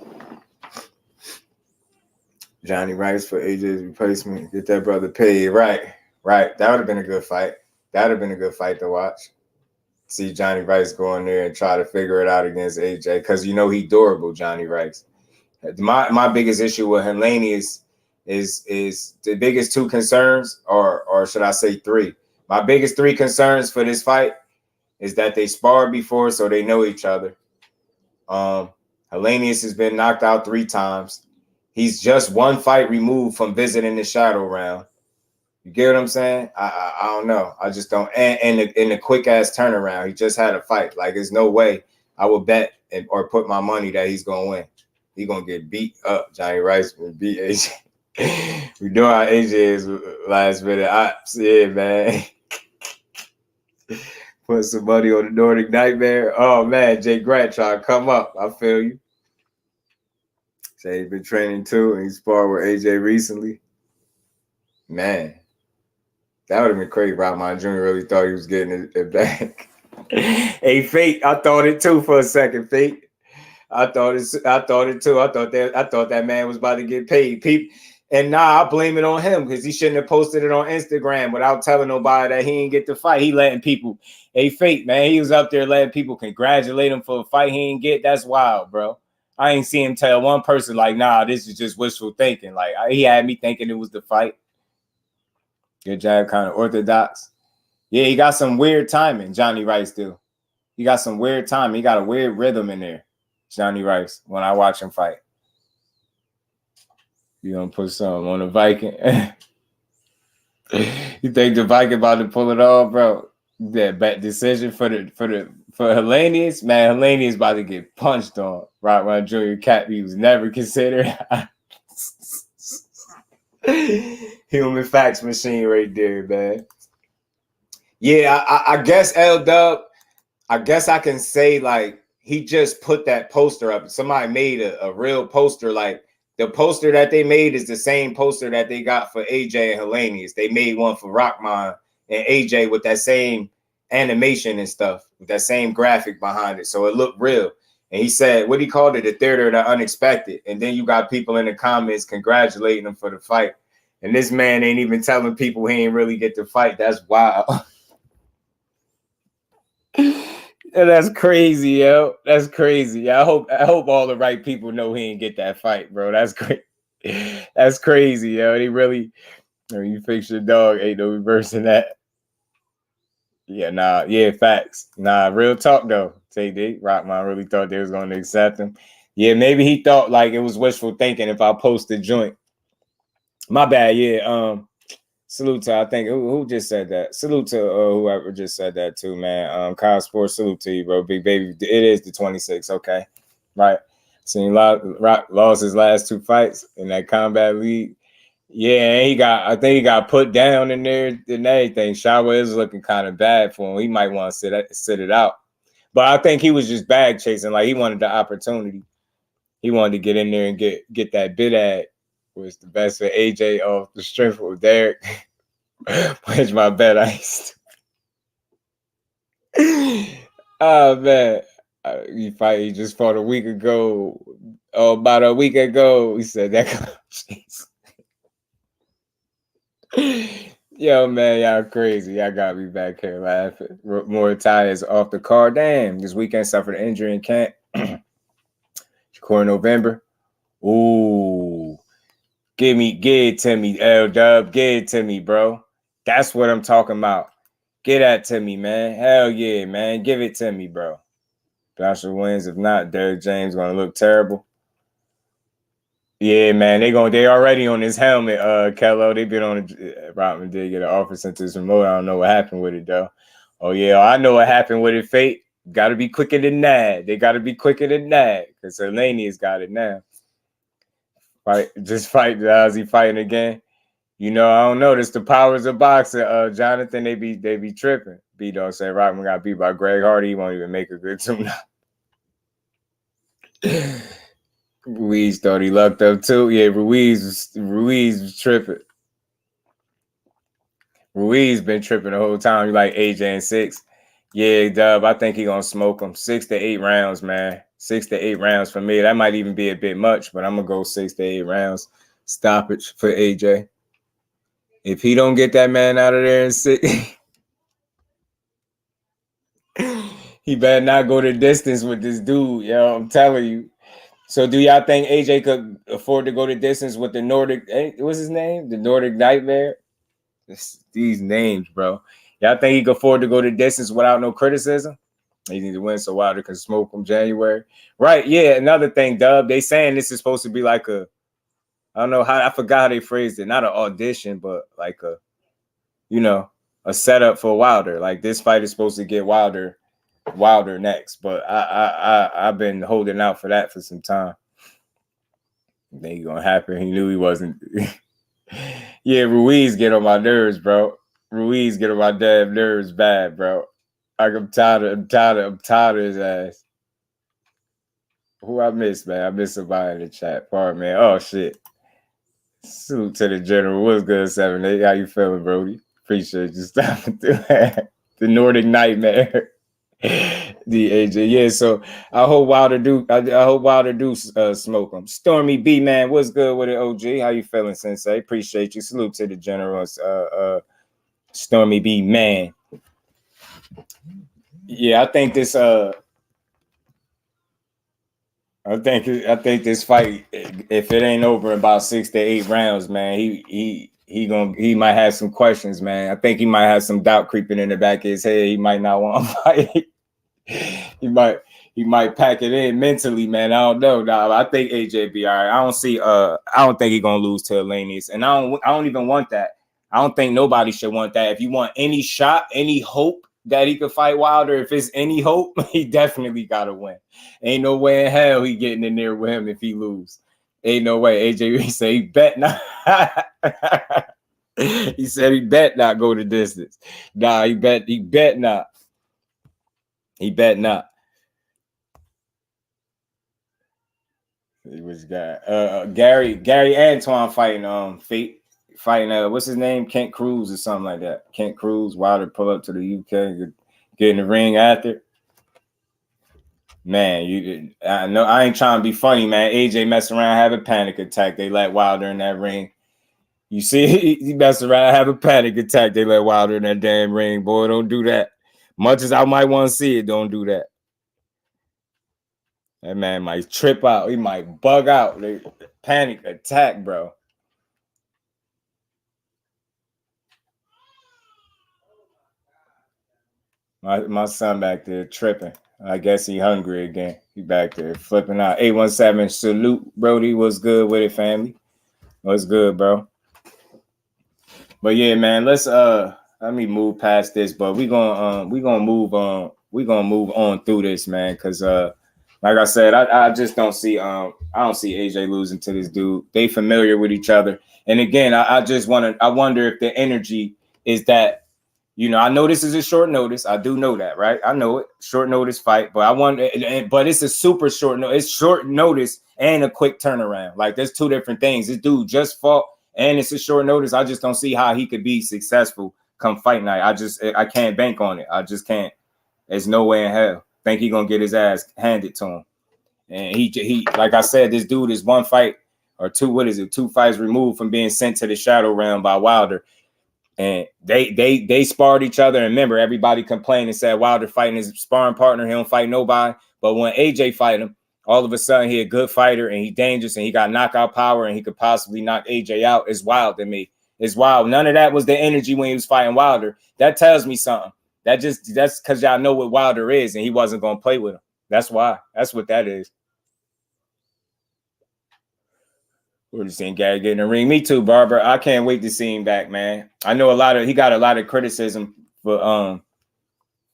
Johnny Rice for AJ's replacement. Get that brother paid. Right. That would have been a good fight. That would have been a good fight to watch. See Johnny Rice go in there and try to figure it out against AJ, because you know he durable, Johnny Rice. My biggest issue with HELENIUS is the biggest two concerns, or should I say three? My biggest three concerns for this fight is that they sparred before, so they know each other. HELENIUS has been knocked out 3 times. He's just 1 fight removed from visiting the shadow round. You get what I'm saying? I don't know. I just don't. And in the quick ass turnaround, he just had a fight. Like, there's no way I would bet or put my money that he's gonna win. He's gonna get beat up. Johnny Rice will beat AJ. We know how AJ is last minute. Yeah, man. Put some money on the Nordic Nightmare. Oh man, Jay Grant trying to come up. I feel you. Say he's been training too, and he sparred with AJ recently. Man, that would have been crazy. Rockman Jr. really thought he was getting it back. Hey, Fate, I thought it too for a second, Fate. I thought it too. I thought that man was about to get paid. And nah, I blame it on him, because he shouldn't have posted it on Instagram without telling nobody that he didn't get the fight. He letting people, hey, Fate, man, he was up there letting people congratulate him for a fight he didn't get. That's wild, bro. I ain't seen him tell one person like, nah, this is just wishful thinking. Like, he had me thinking it was the fight. Good job, kind of orthodox. Yeah, he got some weird timing, Johnny Rice do. He got some weird timing. He got a weird rhythm in there, Johnny Rice, when I watch him fight. You gonna put something on the Viking? You think the Viking about to pull it off, bro? That bad decision for HELENIUS, man. HELENIUS about to get punched on. Rockman Jr. Cap, he was never considered. Human facts machine right there, man. Yeah, I guess L-Dub, I guess I can say, like, he just put that poster up. Somebody made a real poster. Like, the poster that they made is the same poster that they got for AJ and HELENIUS. They made one for Rockman and AJ with that same animation and stuff, with that same graphic behind it. So it looked real. And he said, what he called it, the theater of the unexpected. And then you got people in the comments congratulating him for the fight. And this man ain't even telling people he ain't really get to fight. That's wild. That's crazy, yo. That's crazy. I hope all the right people know he ain't get that fight, bro. That's crazy. That's crazy, yo. They really, you fix your dog, ain't no reversing that. Yeah, nah, yeah, facts. Nah, real talk though. TD, Rockman really thought they was gonna accept him. Yeah, maybe he thought like it was wishful thinking if I post a joint. My bad, yeah. Salute to, I think, who just said that? Salute to whoever just said that too, man. Kyle Sports, salute to you, bro. Big baby, it is the 26th, okay? Right. Seen Rock lost his last 2 fights in that combat league. Yeah, and I think he got put down in there and everything. Shawa is looking kind of bad for him. He might want to sit it out. But I think he was just bag chasing. Like, he wanted the opportunity. He wanted to get in there and get that bid ad. Was the best for AJ off the strength of Derek. Where's my bet ice? Oh, man. He just fought a week ago. Oh, about a week ago. He said that. Yo, man, y'all crazy. Y'all got me back here laughing. More tires off the car. Damn, this weekend suffered an injury in camp. Core November. Ooh. Get it to me, L-Dub. Get it to me, bro. That's what I'm talking about. Get that to me, man. Hell yeah, man. Give it to me, bro. Joshua wins. If not, Derrick James gonna look terrible. Yeah, man. They already on his helmet, Kello. They been on Rodman did get an offer sent to his remote. I don't know what happened with it though. Oh yeah, I know what happened with it, Fate. Gotta be quicker than that. They gotta be quicker than that. Because HELENIUS got it now. Fight, how's he fighting again? You know, I don't know. This the powers of boxing. Jonathan, they be tripping. B-Dog said Rockman got beat by Greg Hardy. He won't even make a good tune. Ruiz thought he lucked up too. Yeah, Ruiz was tripping. Ruiz been tripping the whole time. You like AJ and 6. Yeah, Dub, I think he gonna smoke him. 6 to 8 rounds, man. 6 to 8 rounds for me. That might even be a bit much, but I'm gonna go 6 to 8 rounds. Stoppage for AJ. If he don't get that man out of there in 6, he better not go the distance with this dude, yo. I'm telling you. So do y'all think AJ could afford to go the distance with the Nordic? What's his name? The Nordic Nightmare? These names, bro. Y'all think he could afford to go the distance without no criticism? He needs to win so Wilder can smoke from January. Right, yeah. Another thing, Dub, they saying this is supposed to be like a, I don't know how, I forgot how they phrased it. Not an audition, but like a, you know, a setup for Wilder. Like this fight is supposed to get Wilder next. But I've been holding out for that for some time. It ain't gonna happen. He knew he wasn't. Yeah, Ruiz get on my nerves, bro. Ruiz get on my damn nerves bad, bro. Like I'm tired of his ass. Who I miss, man? I miss somebody in the chat. Pardon, man. Oh shit. Salute to the general. What's good, 7-8? How you feeling, Brody? Appreciate you stopping through that. The Nordic Nightmare. The AJ. Yeah, so I hope Wilder do smoke him. Stormy B, man. What's good with it, OG? How you feeling, Sensei? Appreciate you. Salute to the general. Stormy B, man. Yeah, I think this I think this fight, if it ain't over in about 6 to 8 rounds, man, he might have some questions, man. I think he might have some doubt creeping in the back of his head. He might not want to fight. he might pack it in mentally, man. I don't know. Nah, I think AJ be all right. I don't think he's gonna lose to HELENIUS. And I don't even want that. I don't think nobody should want that. If you want any shot, any hope that he could fight Wilder, if it's any hope, he definitely gotta win. Ain't no way in hell he getting in there with him if he lose. Ain't no way. AJ say he bet not. He said he bet not go the distance. Nah, he bet not. He bet not. He was got Gary Antoine fighting what's his name? Kent Cruz or something like that. Kent Cruz, Wilder pull up to the UK, get in the ring after. Man, I know I ain't trying to be funny, man. AJ messing around, have a panic attack. They let Wilder in that ring. You see, he messing around, have a panic attack. They let Wilder in that damn ring. Boy, don't do that. Much as I might want to see it, don't do that. That man might trip out. He might bug out. Panic attack, bro. My son back there tripping. I guess he hungry again. He back there flipping out. 817 salute, Brody. What's good with it, family? What's good, bro? But yeah, man, let's let me move past this. But we're gonna move on. We're gonna move on through this, man, because like I said, I just don't see I don't see AJ losing to this dude. They familiar with each other. And again, I wonder if the energy is that. You know, I know this is a short notice. I do know that, right? I know it, short notice fight, but I wonder, but it's a super short notice. It's short notice and a quick turnaround. Like there's two different things. This dude just fought, and it's a short notice. I just don't see how he could be successful come fight night. I can't bank on it. I just can't. There's no way in hell. Think he gonna get his ass handed to him. And he like I said, this dude is one fight or two. What is it? 2 fights removed from being sent to the shadow realm by Wilder. And they sparred each other. And remember, everybody complained and said Wilder fighting his sparring partner. He don't fight nobody. But when AJ fight him, all of a sudden he a good fighter and he's dangerous and he got knockout power and he could possibly knock AJ out. It's wild to me. It's wild. None of that was the energy when he was fighting Wilder. That tells me something. That's because y'all know what Wilder is and he wasn't going to play with him. That's why. That's what that is. We're just seeing Gary get in the ring. Me too, Barbara. I can't wait to see him back, man. I know he got a lot of criticism for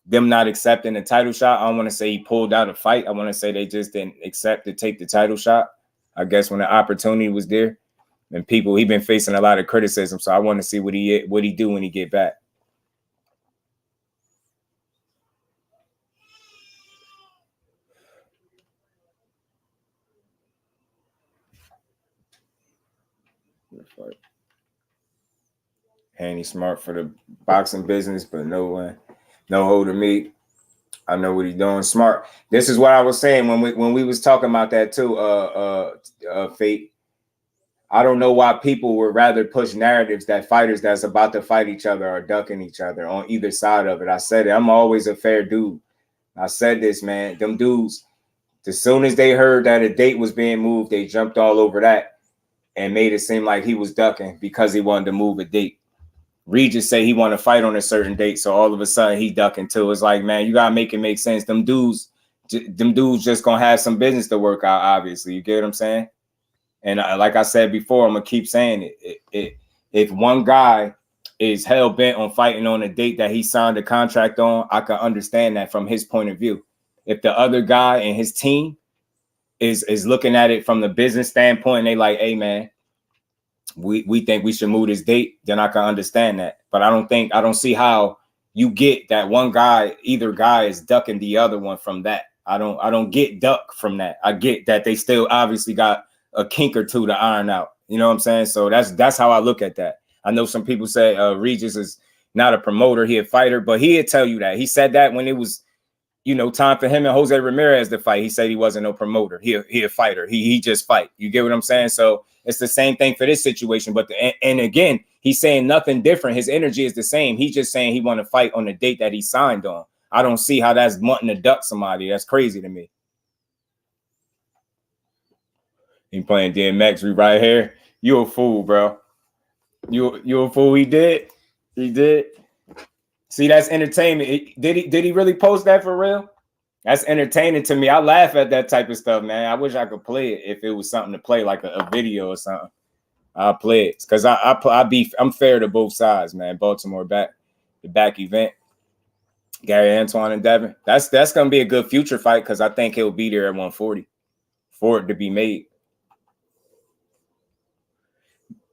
them not accepting the title shot. I don't want to say he pulled out a fight. I want to say they just didn't accept to take the title shot. I guess when the opportunity was there, and he been facing a lot of criticism. So I want to see what he do when he get back. Haney smart for the boxing business, but no hold of me. I know what he's doing. Smart. This is what I was saying when we was talking about that too. Fate. I don't know why people would rather push narratives that fighters that's about to fight each other are ducking each other on either side of it. I said it. I'm always a fair dude. I said this, man. Them dudes, as soon as they heard that a date was being moved, they jumped all over that and made it seem like he was ducking because he wanted to move a date. Regis say he want to fight on a certain date, so all of a sudden he ducking too. It's like, man, you gotta make it make sense. Them dudes just gonna have some business to work out. Obviously, you get what I'm saying. And like I said before, I'm gonna keep saying it. If one guy is hell bent on fighting on a date that he signed a contract on, I can understand that from his point of view. If the other guy and his team is looking at it from the business standpoint, and they like, hey man, we think we should move this date, then I can understand that. But I don't see how you get that one guy, either guy is ducking the other one from that. I don't get duck from that. I get that they still obviously got a kink or two to iron out. You know what I'm saying? So that's how I look at that. I know some people say Regis is not a promoter, he a fighter, but he'd tell you that. He said that when it was, time for him and Jose Ramirez to fight. He said he wasn't no promoter. He a fighter. He just fight. You get what I'm saying? So it's the same thing for this situation. But and again, he's saying nothing different. His energy is the same. He's just saying he want to fight on the date that he signed on. I don't see how that's wanting to duck somebody. That's crazy to me. He playing DMX. We right here. You a fool, bro. You a fool. He did. See, that's entertainment. Did he really post that for real? That's entertaining to me. I laugh at that type of stuff, man. I wish I could play it if it was something to play, like a video or something. I'll play it because I'm fair to both sides, man. Baltimore the back event. Gary Antoine and Devin. That's gonna be a good future fight because I think he'll be there at 140 for it to be made.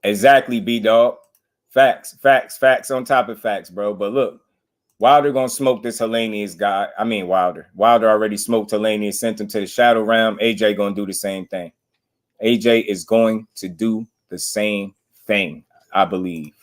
Exactly, B-Dog. Facts on top of facts, bro. But look, Wilder gonna smoke this HELENIUS guy. I mean Wilder. Wilder already smoked HELENIUS, sent him to the shadow realm. AJ gonna do the same thing. AJ is going to do the same thing, I believe.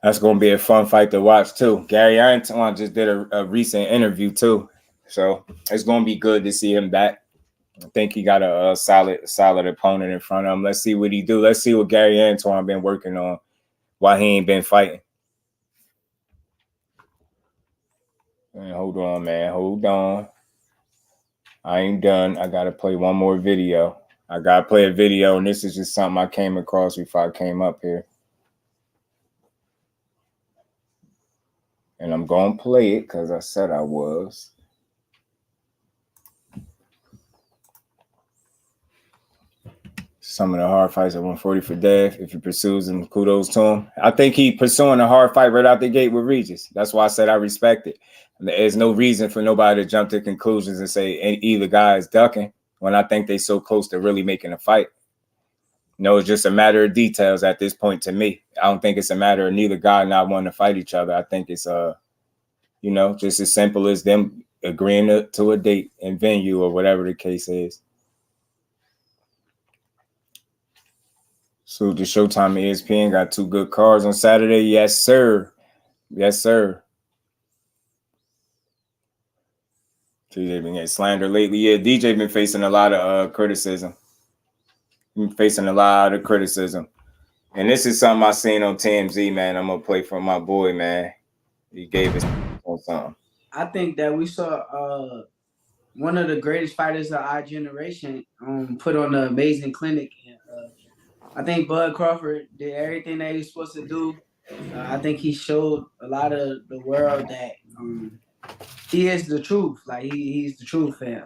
That's going to be a fun fight to watch too. Gary Antoine just did a recent interview too, so it's going to be good to see him back. I think he got a solid opponent in front of him. Let's see what he do. Let's see what Gary Antoine been working on while he ain't been fighting. Man, hold on, man. Hold on. I ain't done. I got to play one more video. I got to play a video, and this is just something I came across before I came up here. And I'm going to play it because I said I was. Some of the hard fights at 140 for Dev. If he pursues them, kudos to him. I think he pursuing a hard fight right out the gate with Regis. That's why I said I respect it. There's no reason for nobody to jump to conclusions and say either guy is ducking when I think they so close to really making a fight. No, it's just a matter of details at this point to me. I don't think it's a matter of neither guy not wanting to fight each other. I think it's just as simple as them agreeing to a date and venue or whatever the case is. So the Showtime ESPN got 2 good cards on Saturday. Yes, sir. Yes, sir. DJ been getting slandered lately. Yeah, DJ been facing a lot of criticism. Been facing a lot of criticism. And this is something I seen on TMZ, man. I'm gonna play for my boy, man. He gave us something. I think that we saw one of the greatest fighters of our generation put on an amazing clinic. I think Bud Crawford did everything that he was supposed to do. I think he showed a lot of the world that he is the truth. Like he's the truth, and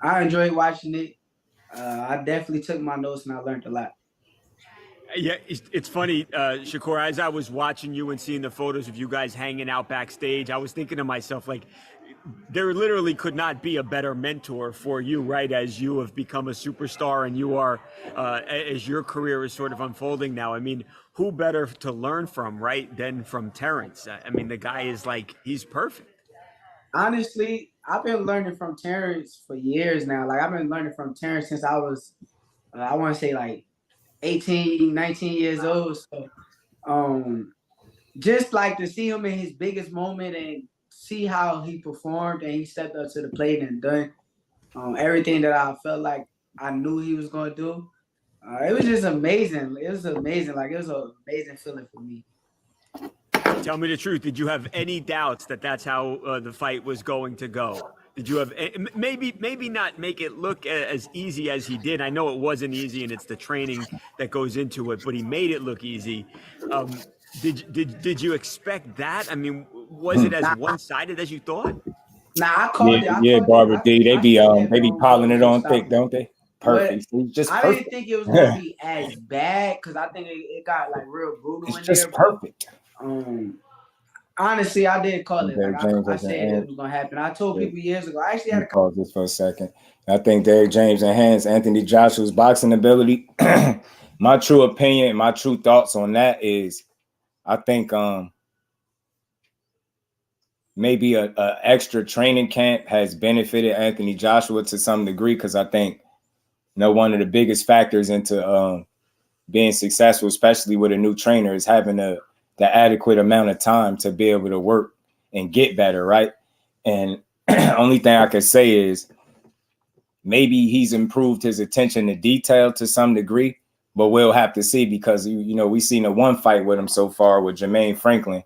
I enjoyed watching it. I definitely took my notes and I learned a lot. Yeah, it's funny, Shakur, as I was watching you and seeing the photos of you guys hanging out backstage, I was thinking to myself, like, there literally could not be a better mentor for you, right? As you have become a superstar and you are, as your career is sort of unfolding now. I mean, who better to learn from, right, than from Terrence? I mean, the guy is like, he's perfect. Honestly, I've been learning from Terrence for years now. Like, I've been learning from Terrence since I was, I want to say like 18, 19 years old. So, just like to see him in his biggest moment and see how he performed and he stepped up to the plate and done everything that I felt like I knew he was going to do. It was just amazing. It was amazing. Like, it was an amazing feeling for me. Tell me the truth. Did you have any doubts that that's how the fight was going to go? Did you have maybe not make it look as easy as he did? I know it wasn't easy, and it's the training that goes into it, but he made it look easy. Did you expect that? I mean, was it as one-sided as you thought? Nah, I called it. Yeah, Barbara D. They be piling it on thick, don't they? Perfect. Just I perfect. didn't think it was going to be as bad because I think it got like real brutal in there. It's just perfect. Honestly, I did call it. Like, I said it was going to happen. I told people years ago. I actually had to pause this for a second. I think Derrick James enhanced Anthony Joshua's boxing ability. My true opinion, my true thoughts on that is, I think maybe a extra training camp has benefited Anthony Joshua to some degree, because I think one of the biggest factors into being successful, especially with a new trainer, is having the adequate amount of time to be able to work and get better, right? And only thing I could say is maybe he's improved his attention to detail to some degree, but we'll have to see, because we've seen a one fight with him so far with Jermaine Franklin,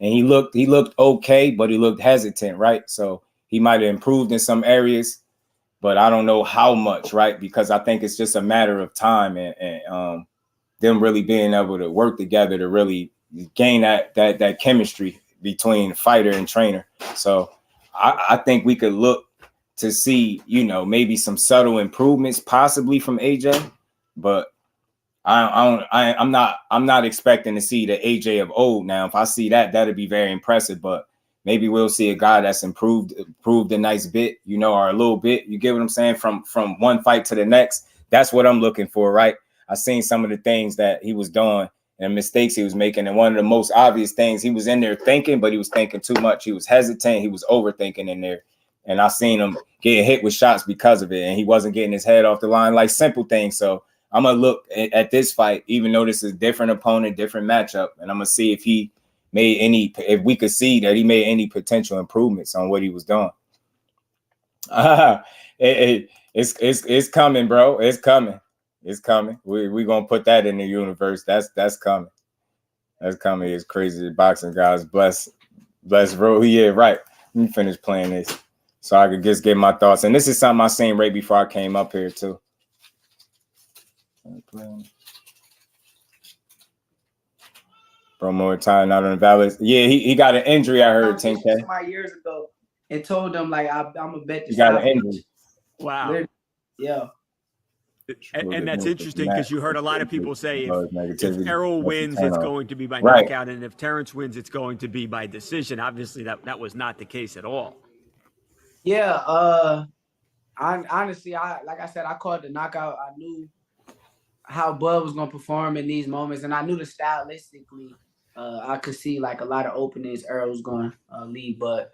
and he looked okay, but he looked hesitant, right? So he might have improved in some areas, but I don't know how much, right? Because I think it's just a matter of time and them really being able to work together to really gain that chemistry between fighter and trainer. So I think we could look to see, maybe some subtle improvements possibly from AJ, but I'm not expecting to see the AJ of old. Now, if I see that, that'd be very impressive, but maybe we'll see a guy that's improved a nice bit, or a little bit. You get what I'm saying? From one fight to the next. That's what I'm looking for, right? I seen some of the things that he was doing and mistakes he was making. And one of the most obvious things, he was in there thinking, but he was thinking too much. He was hesitant. He was overthinking in there. And I seen him get hit with shots because of it. And he wasn't getting his head off the line, like simple things. So I'm gonna look at this fight, even though this is a different opponent, different matchup, and I'm gonna see if he made any, if we could see that he made any potential improvements on what he was doing. It's coming, bro. It's coming. It's coming. We're gonna put that in the universe. That's coming. That's coming. It's crazy. Boxing guys, bless bro. Yeah, right. Let me finish playing this so I could just get my thoughts. And this is something I seen right before I came up here too. Bro, more time not invalid. Yeah, he got an injury. I heard 10K. 5 years ago, and told them like I'm gonna bet this. He got an injury. Wow. Yeah. And that's interesting because you heard a lot of people say if Errol wins, it's going to be by knockout, and if Terrence wins, it's going to be by decision. Obviously, that was not the case at all. Yeah. Honestly, like I said, I called the knockout. I knew how Bud was gonna perform in these moments, and I knew that stylistically, I could see like a lot of openings Errol was going to lead, but.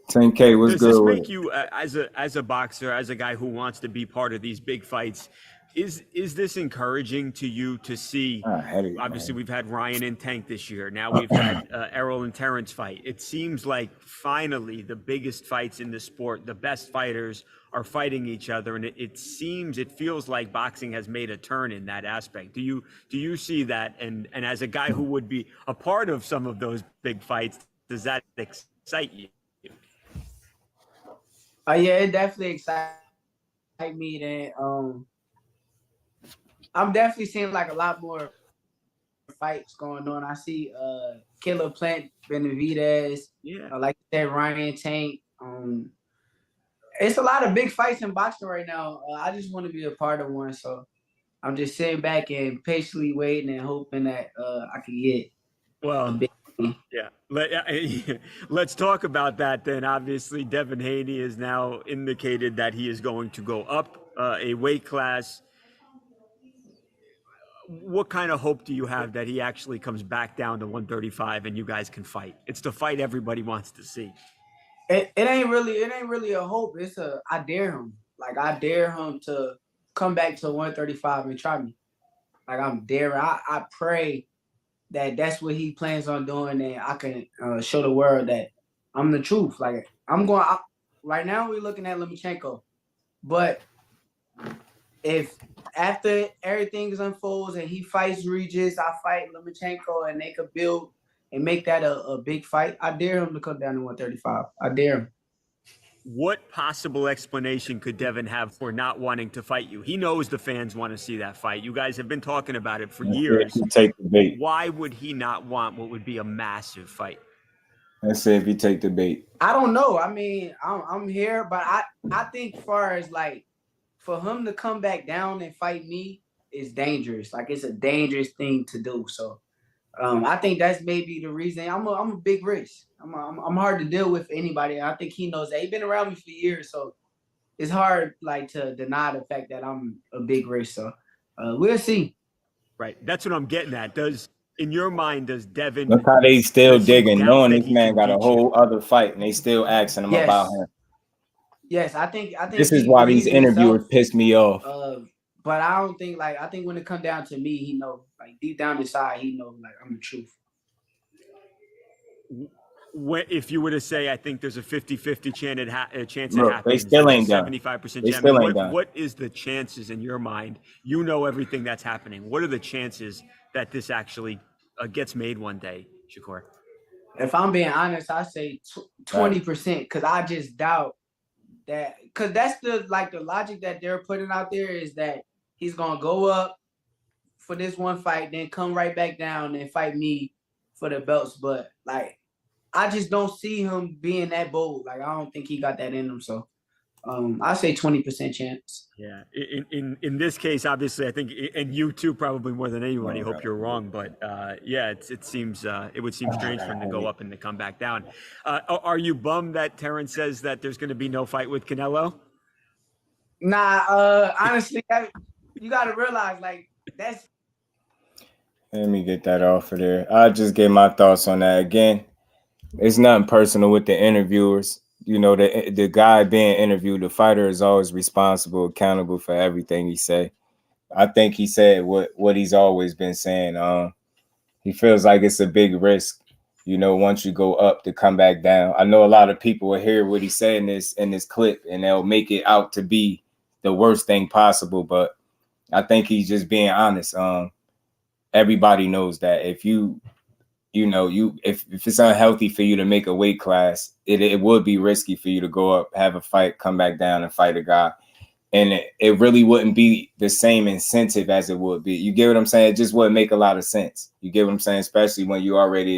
10K was good. Does this make you, as a boxer, as a guy who wants to be part of these big fights, is this encouraging to you to see? Obviously, we've had Ryan and Tank this year. Now we've had Errol and Terrence fight. It seems like finally the biggest fights in the sport, the best fighters are fighting each other, and it feels like boxing has made a turn in that aspect. Do you see that? And as a guy who would be a part of some of those big fights, does that excite you? Yeah, it definitely excites me. That I'm definitely seeing like a lot more fights going on. I see Killer Plant, Benavidez, like that Ryan Tank. It's a lot of big fights in boxing right now. I just want to be a part of one, so I'm just sitting back and patiently waiting and hoping that I can get a big. Yeah, let's talk about that then. Obviously, Devin Haney has now indicated that he is going to go up a weight class. What kind of hope do you have that he actually comes back down to 135 and you guys can fight? It's the fight everybody wants to see. It ain't really a hope. It's I dare him. Like I dare him to come back to 135 and try me. Like I'm daring. I pray that that's what he plans on doing, and I can show the world that I'm the truth. Like I'm going. Right now, we're looking at Lomachenko, but if after everything unfolds and he fights Regis, I fight Lomachenko, and they could build and make that a big fight, I dare him to come down to 135. I dare him. What possible explanation could Devin have for not wanting to fight you? He knows the fans want to see that fight. You guys have been talking about it for years. Take the bait. Why would he not want what would be a massive fight? Let's say if you take the bait. I don't know. I mean, I'm here, but I think far as like for him to come back down and fight me is dangerous. Like it's a dangerous thing to do. So I think that's maybe the reason. I'm a big risk. I'm hard to deal with for anybody. I think he knows that. He's been around me for years, so it's hard like to deny the fact that I'm a big risk. So we'll see. Right. That's what I'm getting at. In your mind, does Devin? Look how they still digging, knowing this man got a whole other fight, and they still asking him about him. Yes, I think this is why these interviewers piss me off. But I don't think I think when it come down to me, he know like deep down inside, he know like I'm the truth. If you were to say, I think there's a 50-50 chance it happens. They still ain't done. 75% they still ain't done. What is the chances in your mind? You know everything that's happening. What are the chances that this actually gets made one day, Shakur? If I'm being honest, I say 20% because I just doubt that. Because that's the logic that they're putting out there is that he's gonna go up for this one fight, then come right back down and fight me for the belts. But like, I just don't see him being that bold. Like, I don't think he got that in him. So I say 20% chance. Yeah. In this case, obviously, I think, and you too, probably more than anyone, I hope you're wrong. But yeah, it would seem strange for him to go up and to come back down. Are you bummed that Terrence says that there's going to be no fight with Canelo? Nah, honestly, you got to realize, like, that's. Let me get that off of there. I'll just get my thoughts on that again. It's nothing personal with the interviewers. You know, the guy being interviewed, the fighter is always responsible, accountable for everything he say. I think he said what he's always been saying. He feels like it's a big risk, you know, once you go up to come back down. I know a lot of people will hear what he said in this clip and they'll make it out to be the worst thing possible, but I think he's just being honest. Everybody knows that if if it's unhealthy for you to make a weight class, it would be risky for you to go up, have a fight, come back down and fight a guy. And it really wouldn't be the same incentive as it would be. You get what I'm saying? It just wouldn't make a lot of sense. You get what I'm saying? Especially when you already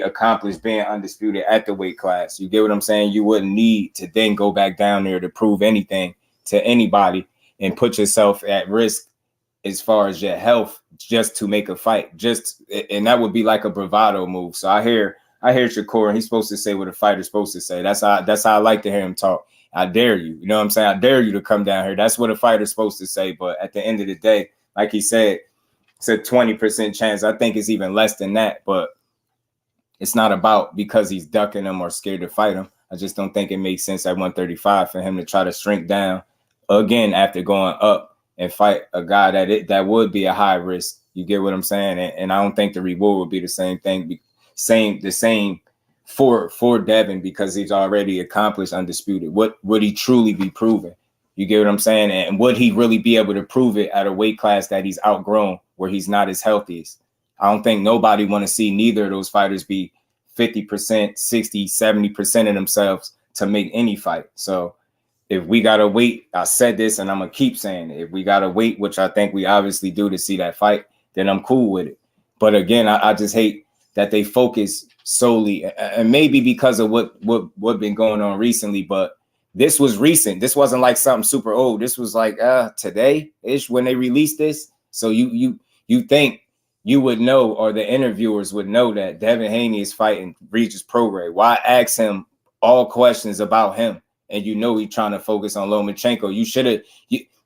accomplished being undisputed at the weight class. You get what I'm saying? You wouldn't need to then go back down there to prove anything to anybody and put yourself at risk as far as your health just to make a fight. And that would be like a bravado move. So I hear Shakur, and he's supposed to say what a fighter's supposed to say. That's how I like to hear him talk. I dare you. You know what I'm saying? I dare you to come down here. That's what a fighter's supposed to say. But at the end of the day, like he said, it's a 20% chance. I think it's even less than that. But it's not about because he's ducking him or scared to fight him. I just don't think it makes sense at 135 for him to try to shrink down again after going up and fight a guy that would be a high risk. You get what I'm saying? And I don't think the reward would be the same thing. The same for Devin, because he's already accomplished undisputed. What would he truly be proving? You get what I'm saying? And would he really be able to prove it at a weight class that he's outgrown, where he's not as healthiest? I don't think nobody want to see neither of those fighters be 50%, 60, 70% of themselves to make any fight. So if we got to wait, I said this and I'm going to keep saying it. If we got to wait, which I think we obviously do to see that fight, then I'm cool with it. But again, I just hate that they focus solely, and maybe because of what been going on recently, but this was recent. This wasn't like something super old. This was like today-ish when they released this. So you think you would know, or the interviewers would know, that Devin Haney is fighting Regis PROGRAIS. Why ask him all questions about him? And you know he's trying to focus on Lomachenko. You should have.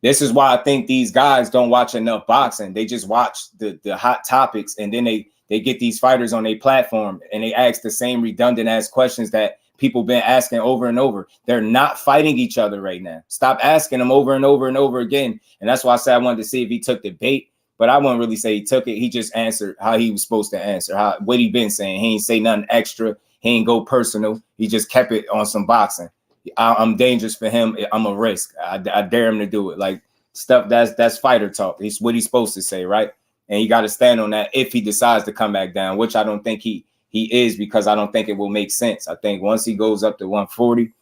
This is why I think these guys don't watch enough boxing. They just watch the hot topics, and then they get these fighters on their platform and they ask the same redundant ass questions that people been asking over and over. They're not fighting each other right now. Stop asking them over and over and over again. And that's why I said I wanted to see if he took the bait, but I wouldn't really say he took it. He just answered how he was supposed to answer, what he been saying. He ain't say nothing extra. He ain't go personal. He just kept it on some boxing. I'm dangerous for him. I'm a risk. I dare him to do it. Like stuff that's fighter talk. It's what he's supposed to say, right? And he got to stand on that if he decides to come back down, which I don't think he is, because I don't think it will make sense. I think once he goes up to 140,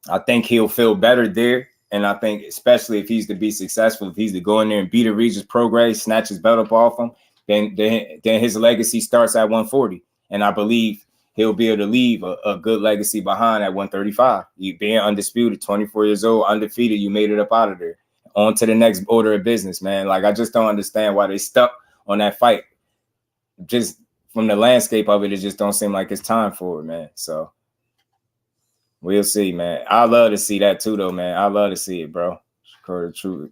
I think he'll feel better there. And I think especially if he's to be successful, if he's to go in there and beat a Regis PROGRAIS, snatch his belt up off him, then his legacy starts at 140. And I believe he'll be able to leave a good legacy behind at 135. You being undisputed, 24 years old, undefeated, you made it up out of there. On to the next order of business, man. Like, I just don't understand why they stuck on that fight. Just from the landscape of it, it just don't seem like it's time for it, man. So we'll see, man. I love to see that too, though, man. I love to see it, bro. Shakur, the truth.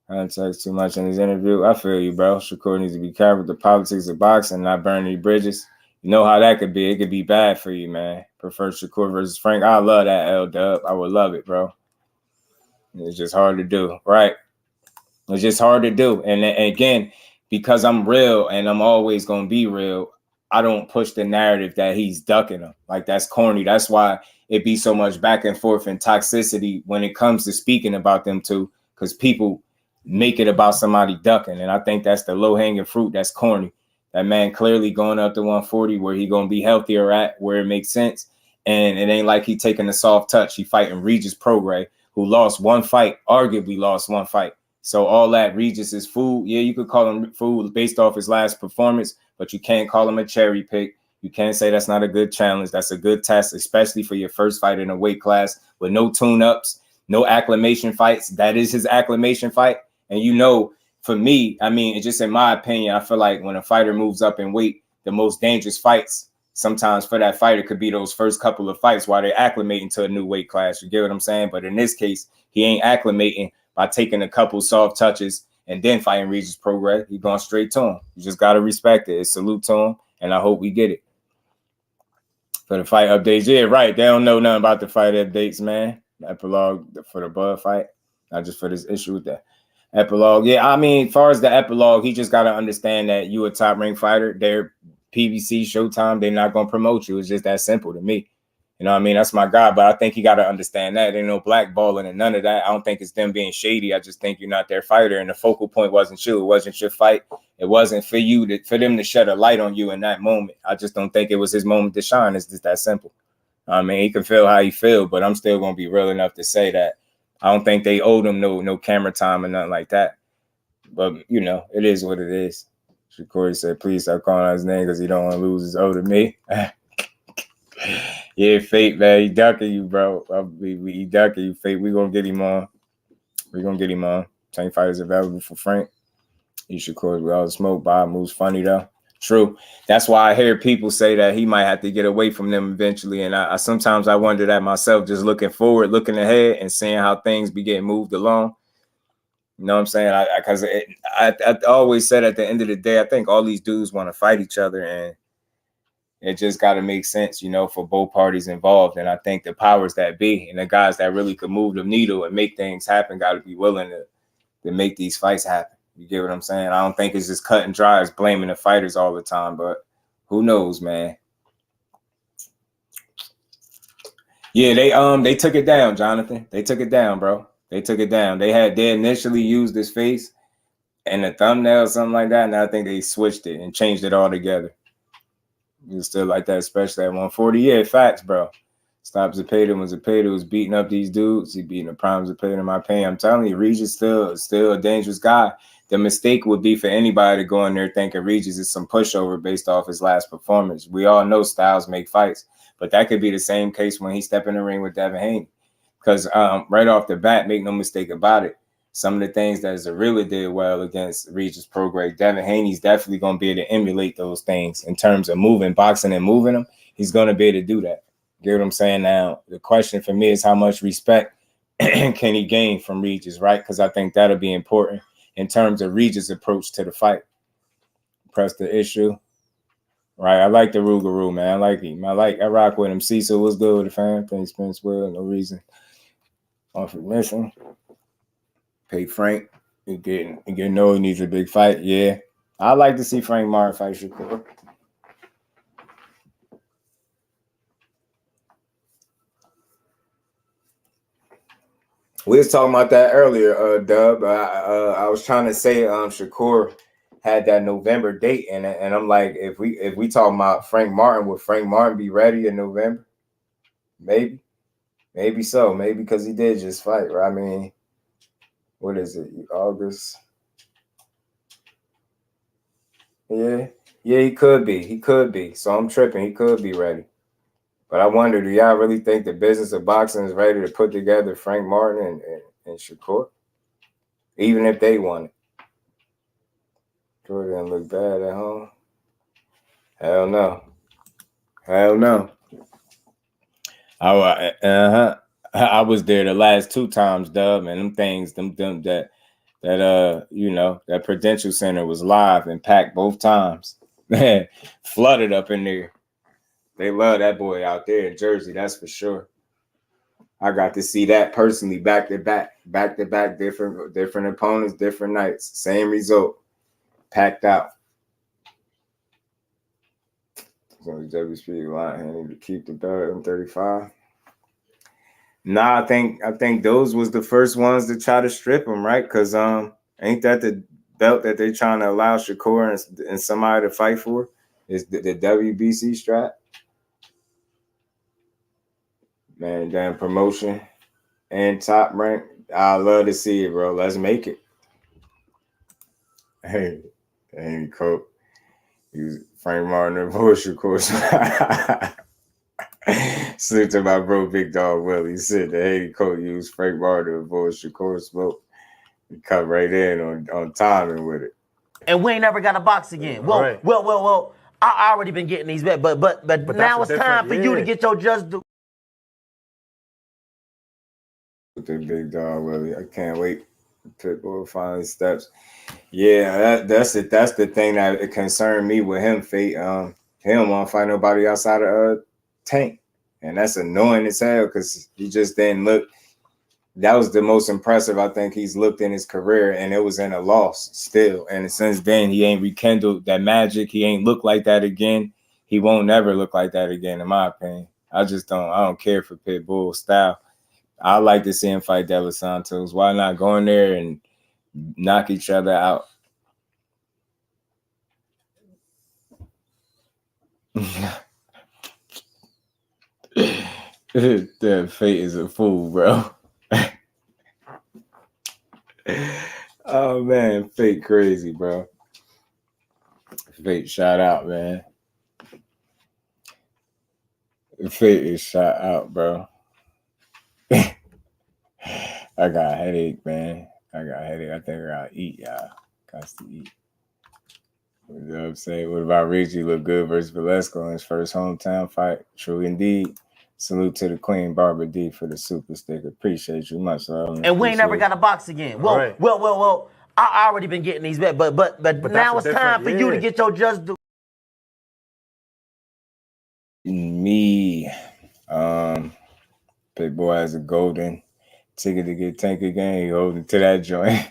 I didn't text too much in this interview. I feel you, bro. Shakur needs to be careful with the politics of boxing, not burn any bridges. You know how that could be. It could be bad for you, man. Prefer Shakur versus Frank. I love that, L-Dub. I would love it, bro. It's just hard to do, right? It's just hard to do. And again, because I'm real and I'm always going to be real, I don't push the narrative that he's ducking him. Like, that's corny. That's why it be so much back and forth and toxicity when it comes to speaking about them two, because people make it about somebody ducking. And I think that's the low-hanging fruit. That's corny. That man clearly going up to 140 where he going to be healthier at, where it makes sense. And it ain't like he taking a soft touch. He fighting Regis PROGRAIS, who lost one fight, arguably lost one fight. So all that Regis is food. Yeah, you could call him food based off his last performance, but you can't call him a cherry pick. You can't say that's not a good challenge. That's a good test, especially for your first fight in a weight class with no tune-ups, no acclimation fights. That is his acclimation fight. And you know, for me, I mean, it's just in my opinion, I feel like when a fighter moves up in weight, the most dangerous fights sometimes for that fighter could be those first couple of fights while they're acclimating to a new weight class. You get what I'm saying? But in this case, he ain't acclimating by taking a couple soft touches and then fighting Regis PROGRAIS. He's going straight to him. You just got to respect it. It's salute to him, and I hope we get it. For the fight updates, yeah, right. They don't know nothing about the fight updates, man. Epilogue for the Bud fight, not just for this issue with that. Epilogue. Yeah, I mean, as far as the epilogue, he just got to understand that you a top rank fighter. They're PBC, Showtime. They're not going to promote you. It's just that simple to me. You know what I mean? That's my guy. But I think he got to understand that. Ain't no blackballing and none of that. I don't think it's them being shady. I just think you're not their fighter. And the focal point wasn't you. It wasn't your fight. It wasn't for you for them to shed a light on you in that moment. I just don't think it was his moment to shine. It's just that simple. I mean, he can feel how he feel, but I'm still going to be real enough to say that I don't think they owed him no camera time or nothing like that. But, you know, it is what it is. Corey said, please stop calling out his name because he don't want to lose his O to me. Yeah, Fate, man, he ducking you, bro. He ducking you, Fate. We're going to get him on. We're going to get him on. Same fighters available for Frank. You should course with all the smoke. Bob moves funny, though. True. That's why I hear people say that he might have to get away from them eventually. And I sometimes I wonder that myself, just looking forward, looking ahead and seeing how things be getting moved along. You know what I'm saying? Because I always said at the end of the day, I think all these dudes want to fight each other, and it just got to make sense, you know, for both parties involved. And I think the powers that be and the guys that really could move the needle and make things happen got to be willing to make these fights happen. You get what I'm saying? I don't think it's just cut and dry as blaming the fighters all the time, but who knows, man? Yeah, they took it down, Jonathan. They took it down, bro. They took it down. They initially used his face and the thumbnail or something like that, and I think they switched it and changed it all together. It was still like that, especially at 140. Yeah, facts, bro. Stop Zepeda when Zepeda was beating up these dudes. He beating the prime Zepeda in my pain. I'm telling you, Regis still a dangerous guy. The mistake would be for anybody to go in there thinking Regis is some pushover based off his last performance. We all know styles make fights, but that could be the same case when he step in the ring with Devin Haney. Because right off the bat, make no mistake about it, some of the things that Zarilla did well against Regis PROGRAIS, Devin Haney's definitely going to be able to emulate those things in terms of moving, boxing and moving them. He's going to be able to do that. Get what I'm saying? Now, the question for me is how much respect can he gain from Regis, right? Because I think that'll be important in terms of Regis' approach to the fight. Press the issue. Right, I like the Rougarou, man. I like him. I rock with him. Cecil, what's good with the fan? Thanks, Spence. Well, no reason. On for mission. Pay Frank. You know he needs a big fight. Yeah. I like to see Frank Martin fight Shakur. We was talking about that earlier, Dub. I was trying to say Shakur had that November date, and I'm like, if we talking about Frank Martin, would Frank Martin be ready in November? Maybe so. Maybe because he did just fight, right? I mean, what is it? August? Yeah, he could be. So I'm tripping. He could be ready. But I wonder, do y'all really think the business of boxing is ready to put together Frank Martin and Shakur? Even if they want it. Jordan look bad at home. Hell no. I was there the last 2 times, Dub, and them things, that Prudential Center was live and packed both times. Man, flooded up in there. They love that boy out there in Jersey, that's for sure. I got to see that personally, back to back, different opponents, different nights, same result, packed out. So WSP line Haney to keep the belt in 35. Nah, I think those was the first ones to try to strip him, right? Because ain't that the belt that they trying to allow Shakur and somebody to fight for? Is the WBC strap? Man, damn promotion and top rank. I love to see it, bro. Let's make it. Hey, Coach. Use Frank Martin and Bush, of course. Slip to my bro, Big Dog Willie. He said the Haney coach used Frank Martin and Bush, of course. Smoke. He cut right in on timing with it. And we ain't never got a box again. Well, right. well. I already been getting these bets, but now it's time for you to get your just due. With the Big Dog Willie, I can't wait. Pitbull finally steps. Yeah, that's the thing that concerned me with him. Fate, he don't want to fight nobody outside of Tank, and that's annoying as hell because he just didn't look. that was the most impressive I think he's looked in his career, and it was in a loss still. And since then, he ain't rekindled that magic. He ain't looked like that again. He won't never look like that again, in my opinion. I don't care for Pitbull style. I like to see him fight De Los Santos. Why not go in there and knock each other out? The Fate is a fool, bro. Oh man, Fate crazy, bro. Fate shot out, man. Fate is shot out, bro. I got a headache, man. I got a headache. I think I gotta eat, y'all. Got to eat. You know what I'm saying? What about Regis? Look good versus Velasco in his first hometown fight. True indeed. Salute to the Queen Barbara D for the super sticker. Appreciate you much, love. And we ain't never got a box again. Well. I already been getting these bet, but now it's time for you to get your just due. Me, Pitbull has a golden ticket to get Tank again. He holding to that joint.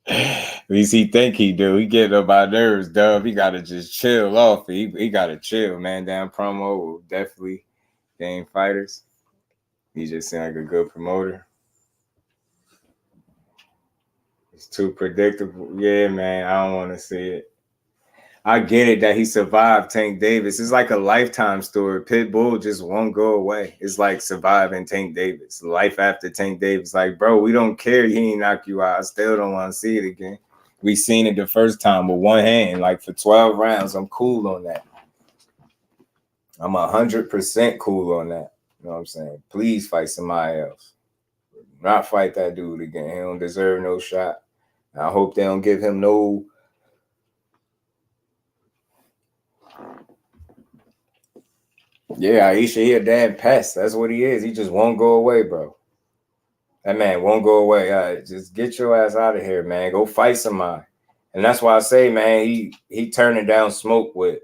At least he think he do. He getting up my nerves, Dub. He gotta just chill off. He gotta chill, man. Down promo will definitely gain fighters. He just seemed like a good promoter. It's too predictable. Yeah, man. I don't want to see it. I get it that he survived Tank Davis. It's like a lifetime story. Pitbull just won't go away. It's like surviving Tank Davis. Life after Tank Davis. Like, bro, we don't care. He ain't knock you out. I still don't want to see it again. We seen it the first time with one hand, like for 12 rounds. I'm cool on that. I'm 100% cool on that. You know what I'm saying? Please fight somebody else. Not fight that dude again. He don't deserve no shot. I hope they don't give him no. Yeah, Aisha, he a damn pest. That's what he is. He just won't go away, bro. That man won't go away. Just get your ass out of here, man. Go fight somebody. And that's why I say, man, he turning down smoke with,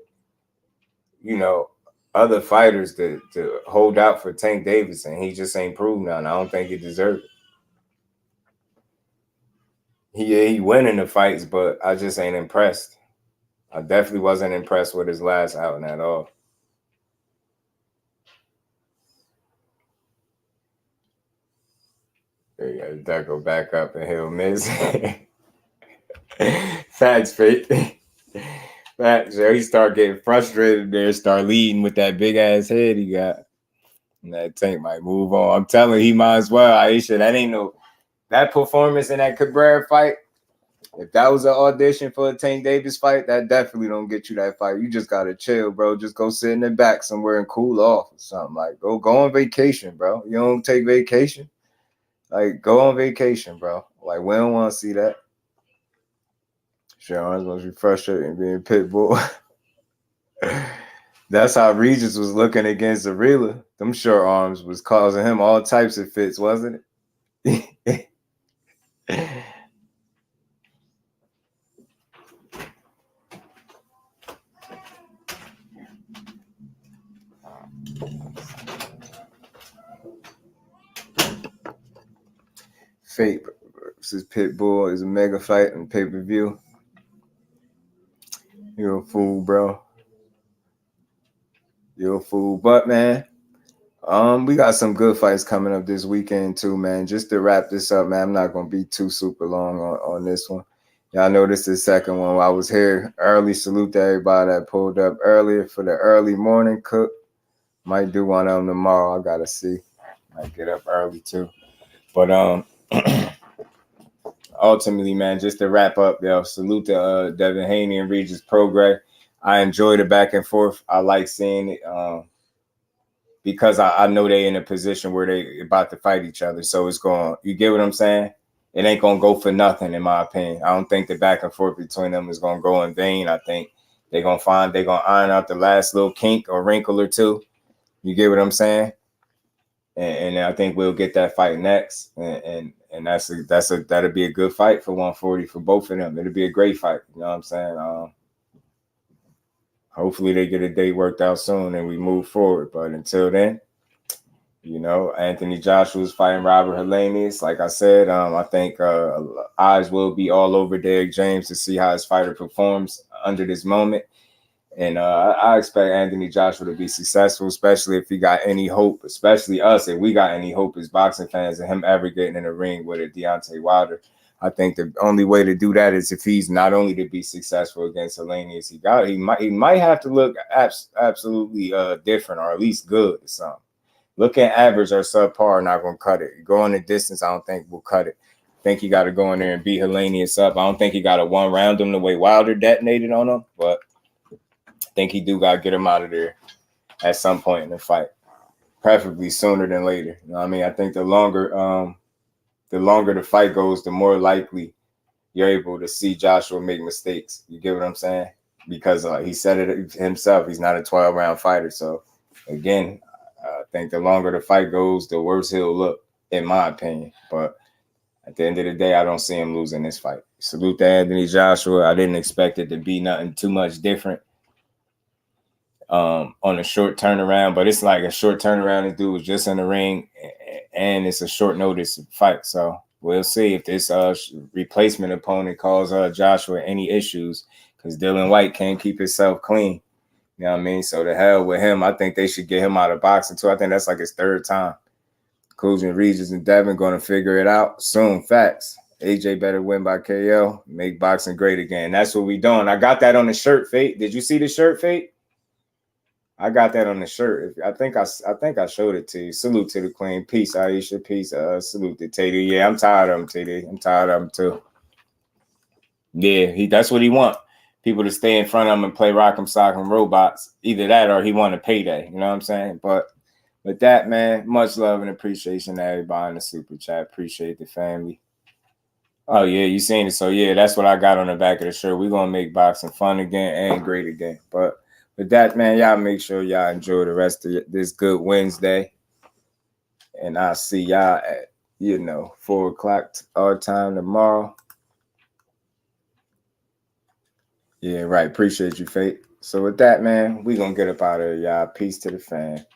you know, other fighters to hold out for Tank Davis, and he just ain't proved none. I don't think he deserved it. He winning the fights, but I just ain't impressed. I definitely wasn't impressed with his last outing at all. There you go. That go back up and he'll miss. Facts, Fate. Facts. He start getting frustrated there, start leading with that big ass head he got. And that Tank might move on. I'm telling you, he might as well. Aisha, that performance in that Cabrera fight, if that was an audition for a Tank Davis fight, that definitely don't get you that fight. You just gotta chill, bro. Just go sit in the back somewhere and cool off or something. Like, go on vacation, bro. You don't take vacation. Like, go on vacation, bro. Like, we don't want to see that. Sure, I'm supposed to be frustrated being Pitbull. That's how Regis was looking against Arela. Them short arms was causing him all types of fits, wasn't it? Fate versus Pitbull is a mega fight on pay-per-view. You're a fool, bro. You're a fool. But, man, we got some good fights coming up this weekend, too, man. Just to wrap this up, man, I'm not going to be too super long on this one. Y'all know this is the second one. I was here early. Salute to everybody that pulled up earlier for the early morning cook. Might do one of them tomorrow. I got to see. Might get up early, too. But, ultimately, man, just to wrap up, yo, salute to DEVIN, Haney, and Regis PROGRAIS. I enjoy the back and forth. I like seeing it because I know they in a position where they about to fight each other. So it's going, you get what I'm saying? It ain't going to go for nothing, in my opinion. I don't think the back and forth between them is going to go in vain. I think they're going to iron out the last little kink or wrinkle or two. You get what I'm saying? And I think we'll get that fight next. And that'll be a good fight for 140 for both of them. It'll be a great fight. You know what I'm saying? Hopefully they get a date worked out soon and we move forward. But until then, You know, Anthony Joshua's fighting Robert Helenius. Like I said, I think eyes will be all over Derrick James to see how his fighter performs under this moment. And I expect Anthony Joshua to be successful, especially if he got any hope, especially us, if we got any hope as boxing fans of him ever getting in the ring with a Deontay Wilder. I think the only way to do that is if he's not only to be successful against Helenius, he might have to look absolutely different, or at least good or something. Looking average or subpar, not going to cut it. Going the distance, I don't think will cut it. I think he got to go in there and beat Helenius up. I don't think he got to one round him the way Wilder detonated on him, but I think he do got to get him out of there at some point in the fight, preferably sooner than later. You know what I mean? I think the longer the fight goes, the more likely you're able to see Joshua make mistakes. You get what I'm saying? Because he said it himself. He's not a 12-round fighter. So, again, I think the longer the fight goes, the worse he'll look, in my opinion. But at the end of the day, I don't see him losing this fight. Salute to Anthony Joshua. I didn't expect it to be nothing too much different on a short turnaround, but it's like a short turnaround. This dude was just in the ring, and it's a short notice fight. So we'll see if this replacement opponent causes Joshua any issues, because Dylan White can't keep himself clean. You know what I mean? So the hell with him. I think they should get him out of boxing too. I think that's like his third time. Including Regis and Devin going to figure it out soon. Facts. AJ better win by KO. Make boxing great again. That's what we doing. I got that on the shirt, Fate. Did you see the shirt, Fate? I got that on the shirt. I think I showed it to you. Salute to the queen. Peace, Aisha. Peace. Salute to TD. Yeah, I'm tired of him, TD. I'm tired of him too. Yeah, that's what he want. People to stay in front of him and play Rock'em Sock'em Robots. Either that or he want a payday. You know what I'm saying? But with that, man, much love and appreciation to everybody in the super chat. Appreciate the family. Oh, yeah, you seen it. So, yeah, that's what I got on the back of the shirt. We're going to make boxing fun again and great again. But with that, man, y'all make sure y'all enjoy the rest of this good Wednesday. And I'll see y'all at, 4 o'clock our time tomorrow. Yeah, right. Appreciate you, Fate. So with that, man, we going to get up out of here, y'all. Peace to the fan.